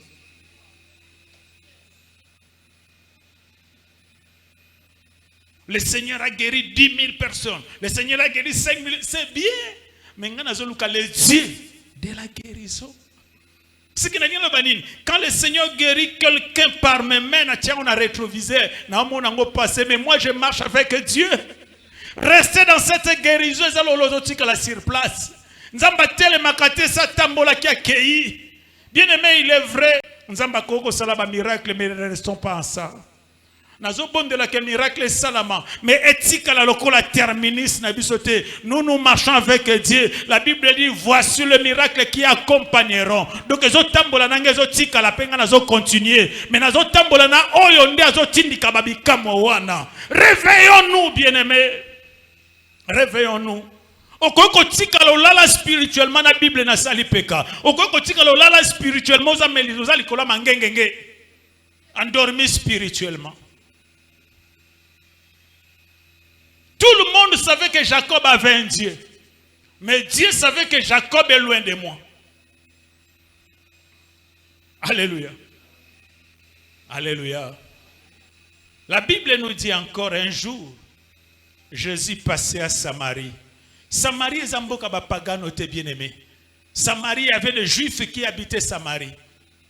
Le Seigneur a guéri 10 000 personnes. Le Seigneur a guéri 5 000. C'est bien. Mais les dieux de la guérison. Quand le Seigneur guérit quelqu'un par mes mains, on a rétrovisé. Mais moi, je marche avec Dieu. Restez dans cette guérison. Sur place. Bien aimé, il est vrai. Miracle, mais ne restons pas ensemble. De la miracle salama mais éthique la lokola terminus na bisote nous marchons avec Dieu. La Bible dit voici le miracle qui accompagneront. Donc ezo tambola nange ezo tika la penga nazo continuer mais nazo tambola na oyo nde azo tindika babikamo wana. Réveillons-nous bien-aimés. Réveillons-nous. Okoko tika lo lala spirituellement na Bible na sali peka. Okoko tika lo lala spirituellement za melizo likola mangengenge. Endormi spirituellement. Tout le monde savait que Jacob avait un Dieu. Mais Dieu savait que Jacob est loin de moi. Alléluia. Alléluia. La Bible nous dit encore un jour, Jésus passait à Samarie. Samarie est un mboka bapagano te bien-aimé. Samarie avait des Juifs qui habitaient Samarie.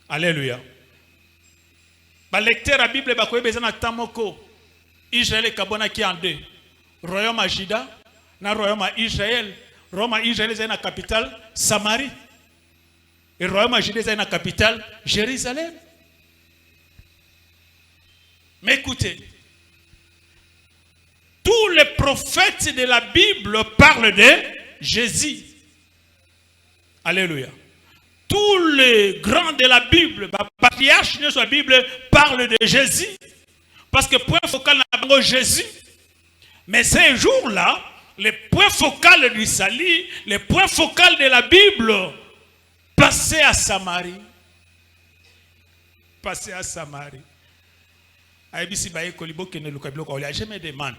Alléluia. Ba lecteur la Bible ba koyebeza na tamoko. Israël et Kabona qui en deux. Royaume à Juda, na royaume à Israël. Royaume à Israël est la capitale Samarie. Et royaume à Juda est la capitale Jérusalem. Mais écoutez, tous les prophètes de la Bible parlent de Jésus. Alléluia. Tous les grands de la Bible, les patriarches de la Bible parlent de Jésus. Parce que point focal n'a Jésus. Mais ces jours-là, les points focaux du salut, les points focaux de la Bible, passaient à Samarie. Passaient à Samarie. Je me demande,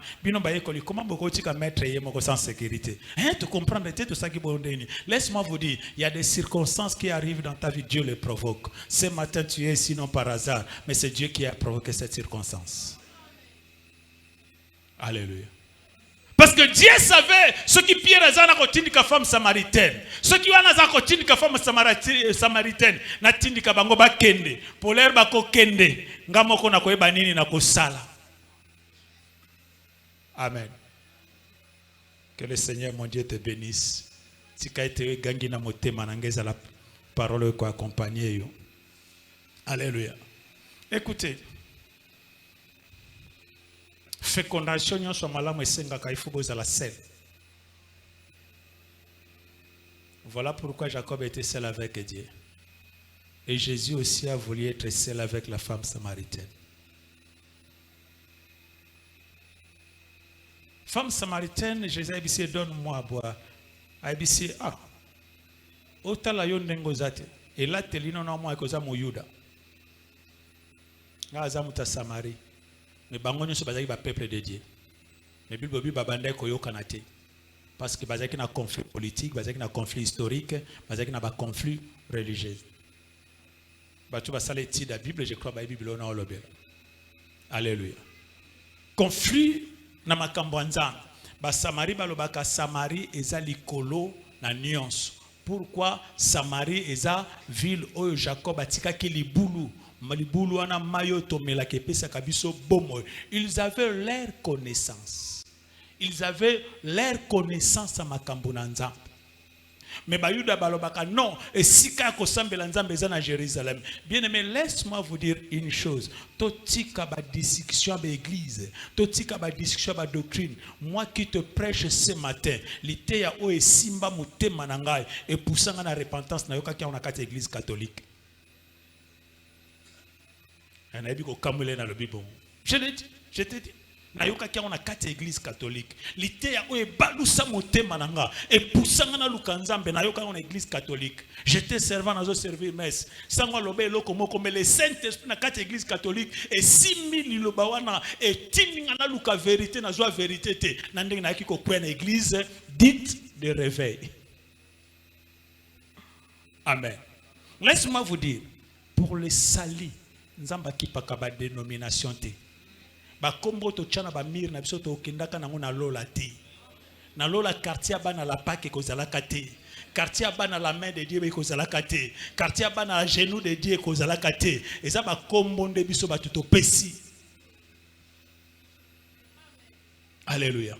comment vous mettre sans sécurité? Tu comprends tout ça qui est. Laisse-moi vous dire, il y a des circonstances qui arrivent dans ta vie, Dieu les provoque. Ce matin, tu es ici non par hasard, mais c'est Dieu qui a provoqué cette circonstance. Alléluia. Parce que Dieu savait ce qui Pierre a continué la femme samaritaine. Ce qui a continué la femme samaritaine. Na tindika bango ba kende. Pour l'air bako kende. Ngamoko na koyeba nini na kosala. Amen. Que le Seigneur mon Dieu te bénisse. Si ka ete gangi na motema na ngeza la parole ko accompagner yo. Alléluia. Écoutez. Fécondation nyonso malamu esengaka il faut bozala sel. Voilà pourquoi Jacob était seul avec Dieu. Et Jésus aussi a voulu être seul avec la femme samaritaine. Femme samaritaine, Jésus a dit donne-moi à boire. A dit ah. Otala yo ndengo zate. Et là telino na moi koza mo Yuda. Nga azamuta Samarie. Mais bango nyonso bazaki ba peuple de Dieu. Mais Bible bi babanda ko yo kanate. Parce que bazaki na conflit politique, bazaki na conflit historique, bazaki na ba conflit religieux. Batu basala étude la Bible, je crois ba Bible na olobela. Alléluia. Conflit na makambo nzambe. Ba Samarie balobaka Samarie eza likolo na nuance. Pourquoi Samarie eza ville où Jacob atikaki libulu? Ils avaient leur connaissance. Ils avaient leur connaissance à Makambunanza. Mais Bayuda Balobaka, non. Et si Kako Sambelanza Bezana Jérusalem. Bien aimé, laisse-moi vous dire une chose. Totika ba discussion à l'église. Totika ba discussion à doctrine. Moi qui te prêche ce matin, l'ité a oe simba mute manangai et poussant à la repentance na yoka qui on a quatre églises catholiques. Je l'ai dit, je t'ai dit. Nayoka qui on a quatre églises catholiques. L'ité a oe balusa mote mananga et poussant na lukanzambe nayoka on église catholique. J'étais servant dans un service messe. Sangwa lobe loko moko mais les Saint-Esprit na quatre églises catholiques et 6000 lobawana et tininga na luka vérité na joie vérité te. Nandeng na ki ko kwena église dite de réveil. Amen. Laisse-moi vous dire, pour les salis nzamba ki pakaba dénomination te. Ba kombo to tchana ba mir na biso to kendaka nango na lola te. Na lola quartier bana la Pâque kozala kate. Quartier bana la main de Dieu kozala kate. Quartier bana la genou de Dieu kozala kate. Et ça ba kombo de biso ba tuto pesi. Alléluia.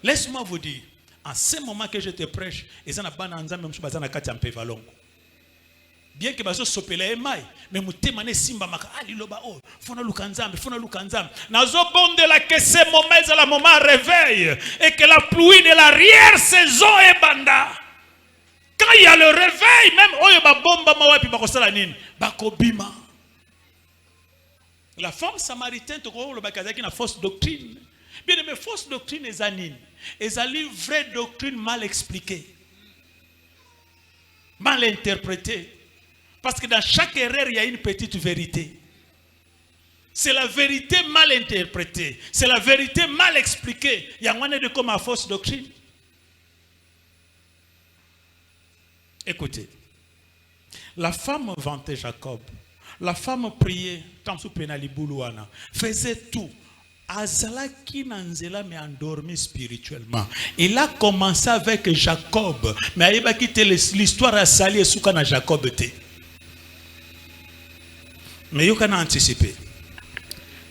Laisse-moi vous dire, en ce moment que je te prêche, et ça na bana nzambe mso bazana kati ampe valongo. Bien que bazo sopela emai, mais mutemane simba maka ali loba oh, fona lukanzambe, fona lukanzambe. Nazo bonde la que ce moment est la moment réveil et que la pluie de l'arrière saison est banda. Quand il y a le réveil, même oyo ba bomba mawapi bakosala nini, bakobima. La femme samaritaine to ko lo bakazaki na fausse doctrine. Bien aimé, fausse doctrine est anine. Ezali vraie doctrine mal expliquée. Mal interprétée. Parce que dans chaque erreur, il y a une petite vérité. C'est la vérité mal interprétée. C'est la vérité mal expliquée. Il y a un de comme à fausse doctrine. Écoutez. La femme vantait Jacob. La femme priait. Faisait tout. Azalaki nanzela mais endormi spirituellement. Il a commencé avec Jacob. Mais il a quitté l'histoire à Sali et Souka na Jacob. Mais il a anticipé.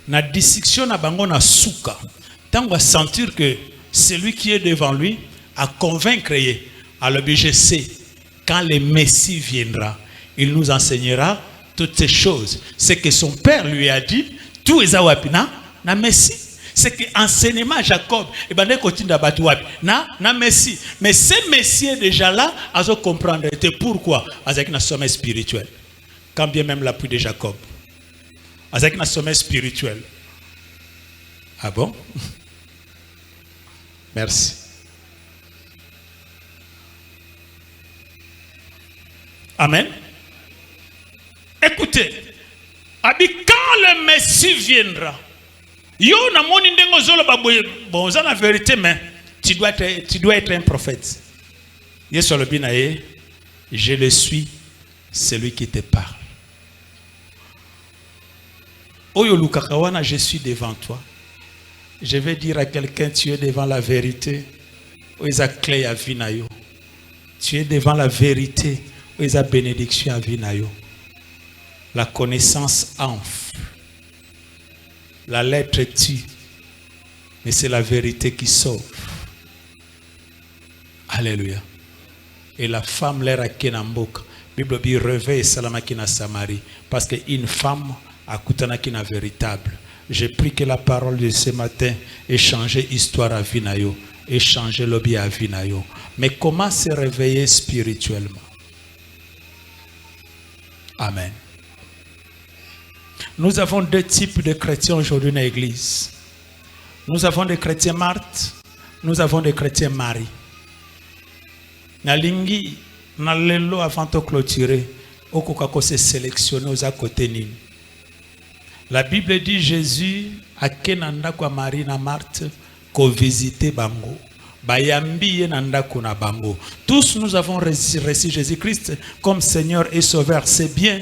La discussion na bango na Souka. Tant qu'on va sentir que celui qui est devant lui a convaincre. Alors je sais, quand le Messie viendra, il nous enseignera toutes ces choses. C'est que son père lui a dit, tout est awapina. Na Messie. C'est que enseignement Jacob, et ben na Messie. Mais ce Messie est déjà là, à comprendre. Et pourquoi? Avec un sommet spirituel. Quand bien même l'appui de Jacob. Avec un sommet spirituel. Ah bon? Merci. Amen. Écoutez, quand le Messie viendra, yo na moni ndengo zolo baboye bon ça la vérité mais tu dois être un prophète. Yesu le binaye, je le suis, celui qui te parle. Oyo lukakawana, je suis devant toi. Je vais dire à quelqu'un, tu es devant la vérité. Oisa clé à vinayo. Tu es devant la vérité. Oisa bénédiction à vinayo. La connaissance enfle. La lettre tue. Mais c'est la vérité qui sauve. Alléluia. Et la femme l'air à Kenamboka. Bible dit réveille salama kina Samarie. Parce qu'une femme a koutana kina véritable. Je prie que la parole de ce matin ait changé histoire à Vinayo. Ait changé lobby à Vinayo. Mais comment se réveiller spirituellement? Amen. Nous avons deux types de chrétiens aujourd'hui dans l'église. Nous avons des chrétiens Marthe, nous avons des chrétiens Marie. Nalingi, nalelo avant de clôturer, okokako se sélectionner aux à côté ni. La Bible dit Jésus a kenanda kwa Marie na Marthe ko visiter bango. Bayambi nanda kuna bango. Tous nous avons reçu Jésus-Christ comme Seigneur et Sauveur, c'est bien.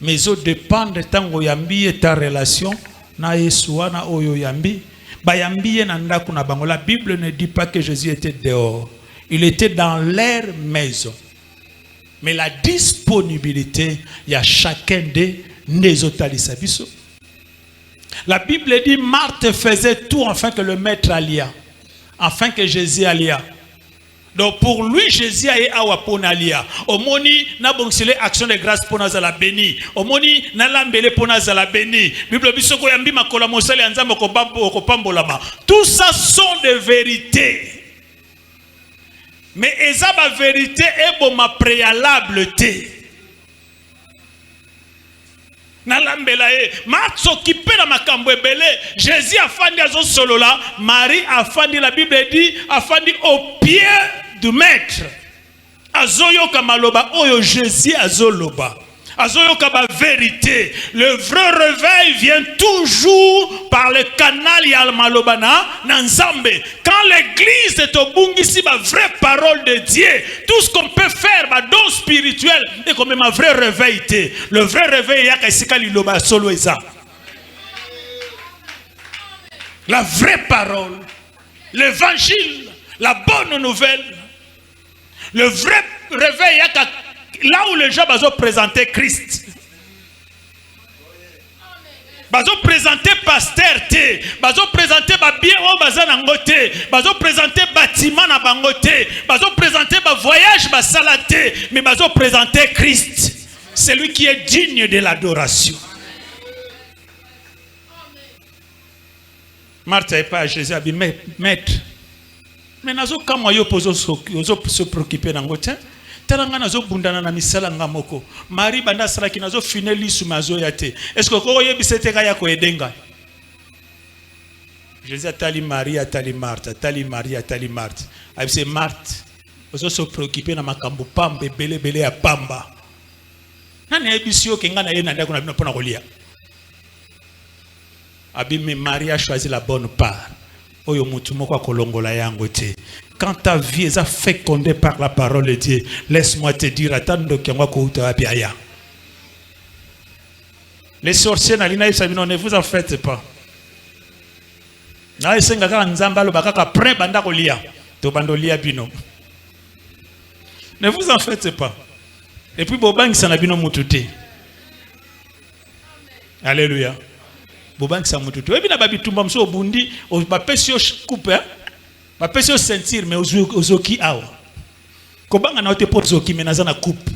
Mais ça dépend de tango yambi et ta relation na Yeshua na oyo yambi. Bayambi nanda kuna bango. La Bible ne dit pas que Jésus était dehors. Il était dans leur maison. Mais la disponibilité, il y a chacun des Nézotalisabiso. La Bible dit Marthe faisait tout afin que le maître alia, afin que Jésus alia. Donc pour lui Jésus a awapon alia. Omoni na bongsele action de grâce pour nous la béni. Omoni na lambele pour nous la béni. Bible bisoko yambi makola mosali anzambo ko pambolama. Tout ça sont des vérités. Mais eza ba vérité est bon ma préalable té. Marthe s'occupait de ma cambouebele. Jésus a fandi à solo là. Marie a fandi, la Bible dit, a fandi au pied du maître. Azoyo kamaloba, oyo Jésus azoloba. Azoyo kaba vérité. Le vrai réveil vient toujours par le canal yalmalobana nanzambe. Quand l'église est au bungi, si ma vraie parole de Dieu, tout ce qu'on peut faire, ma don spirituel, et comme ma vraie réveil, le vrai réveil, yakasikaliloba solo eza. La vraie parole, l'évangile, la bonne nouvelle, le vrai réveil, là où les gens vont présenter Christ. Bazo présenter pasteur té, bazo présenter ba bien au bazana ngoté, bazo présenter bâtiment na bangoté, bazo présenter ba voyage ba salaté, mais bazo présenter Christ, celui qui est digne de l'adoration. Marthe n'est pas à Jésus a dit maître, mais nazo kama yo pozo se préoccuper nangoté. Talanga nazo bundana na misala ngamoko. Marie banda sala ki nazo fineli sumazo yate. Est-ce que ko yebisete ka yako edenga? Jésus atali Marie atali Marthe, atali Marie atali Marthe. Abise Marthe, ozo se préoccuper na makambo pambe belé ya pamba. Nani ebisio kenga na ye na ndako na bino pona kolia. Abime Marie a choisi la bonne part. Oyo mutu moko akolongola yango te. Quand ta vie est fécondée par la parole de Dieu, laisse-moi te dire, les sorciers ne vous en faites pas. Ne vous en faites pas. Et puis, alléluia. Bobang sa mututu. Et bien, babitumba mso obundi, o bapesio coupe, bapesio sentir, mais ozoki awa. Kobanga na ote pour zoki, mais nazana coupe.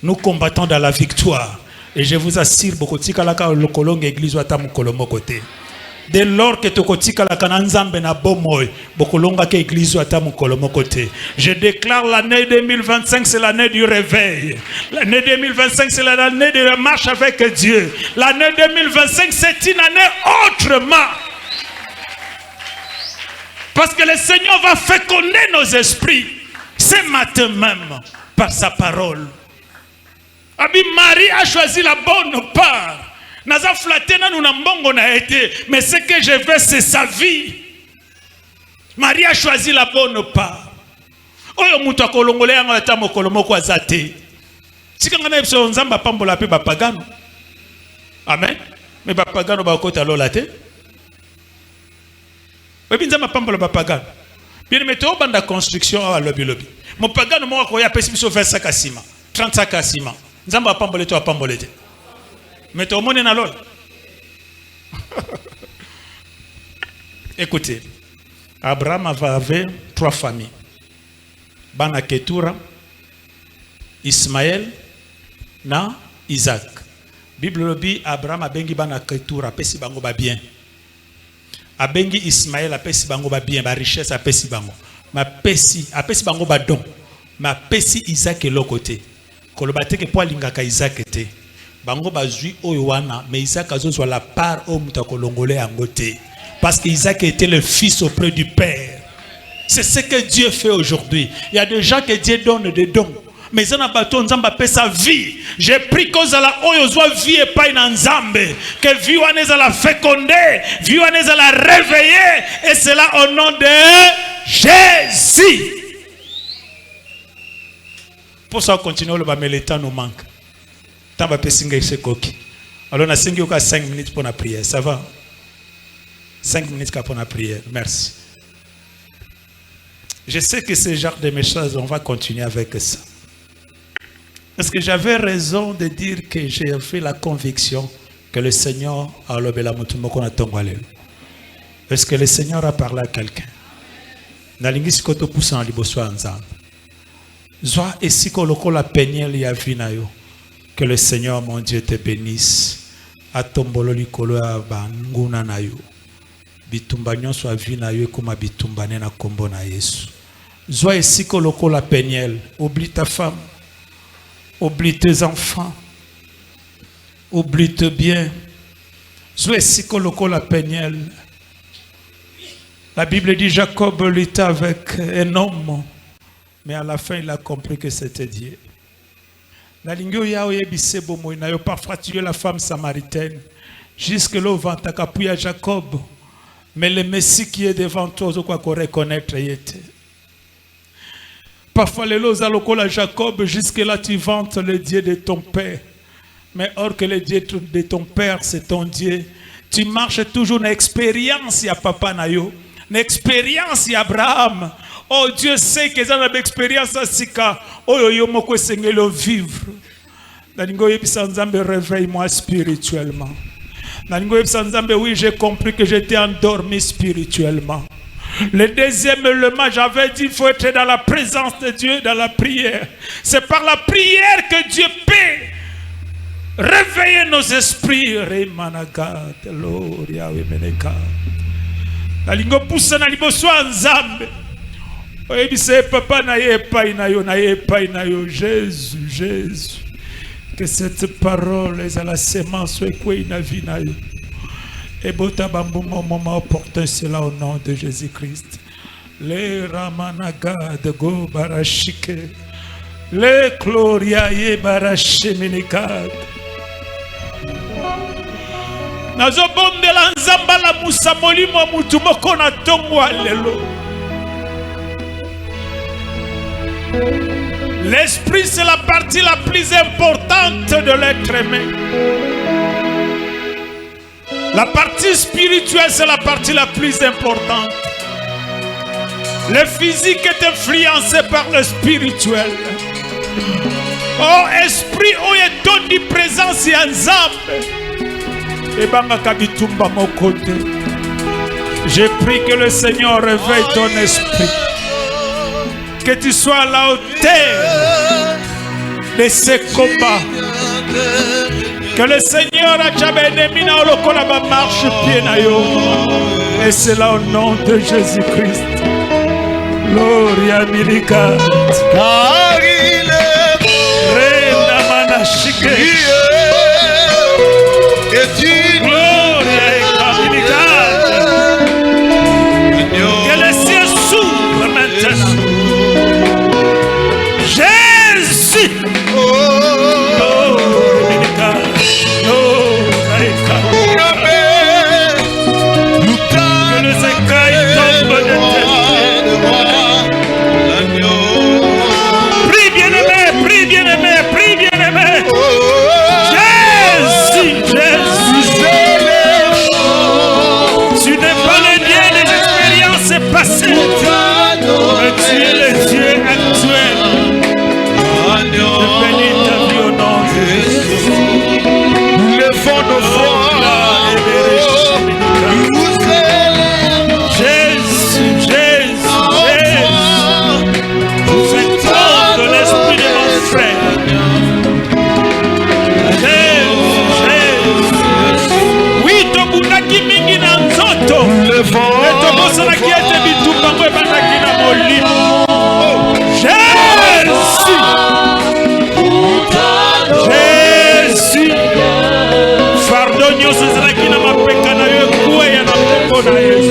Nous combattons dans la victoire. Et je vous assure, beaucoup de kalaka le kolonge église ou atamu kolomo côté. Dès lors que tokotika la kananzambe na bomoy, bokolonga ke église ata mukolo mokote. Je déclare l'année 2025 c'est l'année du réveil. L'année 2025 c'est l'année de la marche avec Dieu. L'année 2025 c'est une année autrement. Parce que le Seigneur va féconder nos esprits ce matin même par sa parole. Abi Marie a choisi la bonne part. Naza flaté na nous mbongo na été, mais ce que je veux c'est sa vie. Marie a choisi la bonne part. Oyo mutu akolongole yango ata mokolo moko azate. Sikanga na biso nzamba pambola pe bapagano. Amen. Mais bapagano ba kota lola te. Webi nzamba pambola bapagano. Bien meto banda construction à lobby. Mon pagano mo ko ya pesi biso 25 kasima, 35 kasima. Nzamba pambola to pambola te. Mais tout le monde est dans l'autre. Écoutez, Abraham avait 3 familles. Bana Ketura, Ismaël, na Isaac. Bible dit Abraham a bengi bana Ketura, pesi bango ba bien. A bengi Ismaël a pesi bango ba bien, ba richesse a pesi bango. Ma pesi, a pesi bango ba don. Ma pesi Isaac est l'autre côté. Kolobate ke po lingaka Isaac était. Bango bazui oyoana, mais Isaac a soit la part au mutakolongolé en côté. Parce qu'Isaac était le fils auprès du Père. C'est ce que Dieu fait aujourd'hui. Il y a des gens que Dieu donne des dons. Mais ça n'a pas ton zamba paix sa vie. J'ai pris cause à la oyozwa vie et pas une nzambe. Que vie wanez à la féconder, vie wanez à la réveiller. Et c'est là au nom de Jésus. Pour ça, on continue, le temps nous manque. Alors, on a 5 minutes pour la prière. Ça va? 5 minutes pour la prière. Merci. Je sais que ce genre de messages, on va continuer avec ça. Est-ce que j'avais raison de dire que j'ai fait la conviction que le Seigneur a l'obéla mutumoko na tongwalelo? Est-ce que le Seigneur a parlé à quelqu'un? Nalingisi koto poussa en liboso nzambe. Zwa esiko lokola peniel ya vinayo. Que le Seigneur, mon Dieu, te bénisse. Atombolo likolo ya banguna na yo. Bitumba nyonso avi na yo koma bitumba na kombo na Yesu. Zwa esiko lokola peniel. Oublie ta femme. Oublie tes enfants. Oublie tes biens. Zwa esiko lokola peniel. La Bible dit Jacob était avec un homme. Mais à la fin, il a compris que c'était Dieu. Parfois tu es la femme samaritaine. Jusque là au vent à Jacob. Mais le Messie qui est devant toi, je crois qu'on reconnaître. Parfois les lots à Jacob, jusque là tu vantes le Dieu de ton père. Mais or que le Dieu de ton père, c'est ton Dieu. Tu marches toujours une expérience, il y a papa nayo. Une expérience, il y a Abraham. Oh Dieu sait que ça a une expérience à Sika. Oh yo moko sengelo vivre. Nalingo yebisa nzambe réveille-moi spirituellement. Nalingo yebisa nzambe oui, j'ai compris que j'étais endormi spirituellement. Le deuxième élément, j'avais dit il faut être dans la présence de Dieu, dans la prière. C'est par la prière que Dieu peut réveiller nos esprits. Remanaga gloria wemeneka. Nalingo poussa na liboso nzambe. Oyebise papa na ye pa na yo Jésus, Jésus. Que cette parole est à la sémence et na vie na yo. Et bota bambu moment opportun, c'est là au nom de Jésus-Christ. Le ramanaga de go barashike. Le gloria ye barashiminikad. Nazo bonde la nzamba la musamoli mo mutu moko na tongo alelo. L'esprit, c'est la partie la plus importante de l'être humain. La partie spirituelle, c'est la partie la plus importante. Le physique est influencé par le spirituel. Oh, esprit, oh, et ton di présence et ensemble. Et banga kabitumba mokote. J'ai pris que le Seigneur réveille ton esprit. Que tu sois à la hauteur de ces combats. Que le Seigneur a déjà béni na olokola ba marche pied na yo. Et c'est là au nom de Jésus-Christ. Gloria Milikat. Car il est Renda manashike. Et tu Gloria Milikat. Que les cieux s'ouvrent maintenant. Jésus. Que les écailles tombent de terre. Prie bien-aimé, prie bien-aimé, prie bien-aimé. Jésus, Jésus. Tu n'es pas le Dieu des expériences passées, mais tu es le Dieu actuel. Je bénis ta vie au nom de Jésus. nous levons nos voix. Jésus, Jésus, Jésus. C'est toi de l'esprit de mon frère. Jésus, Jésus. Oui, tobunaki mingi na nzoto. Tobosanaki ete bitumba ngo ebandaki na molimo. Jésus. Jésus. Fardo nyonso ezalaki na mapeka na yo ekweya na kombo na Yesu.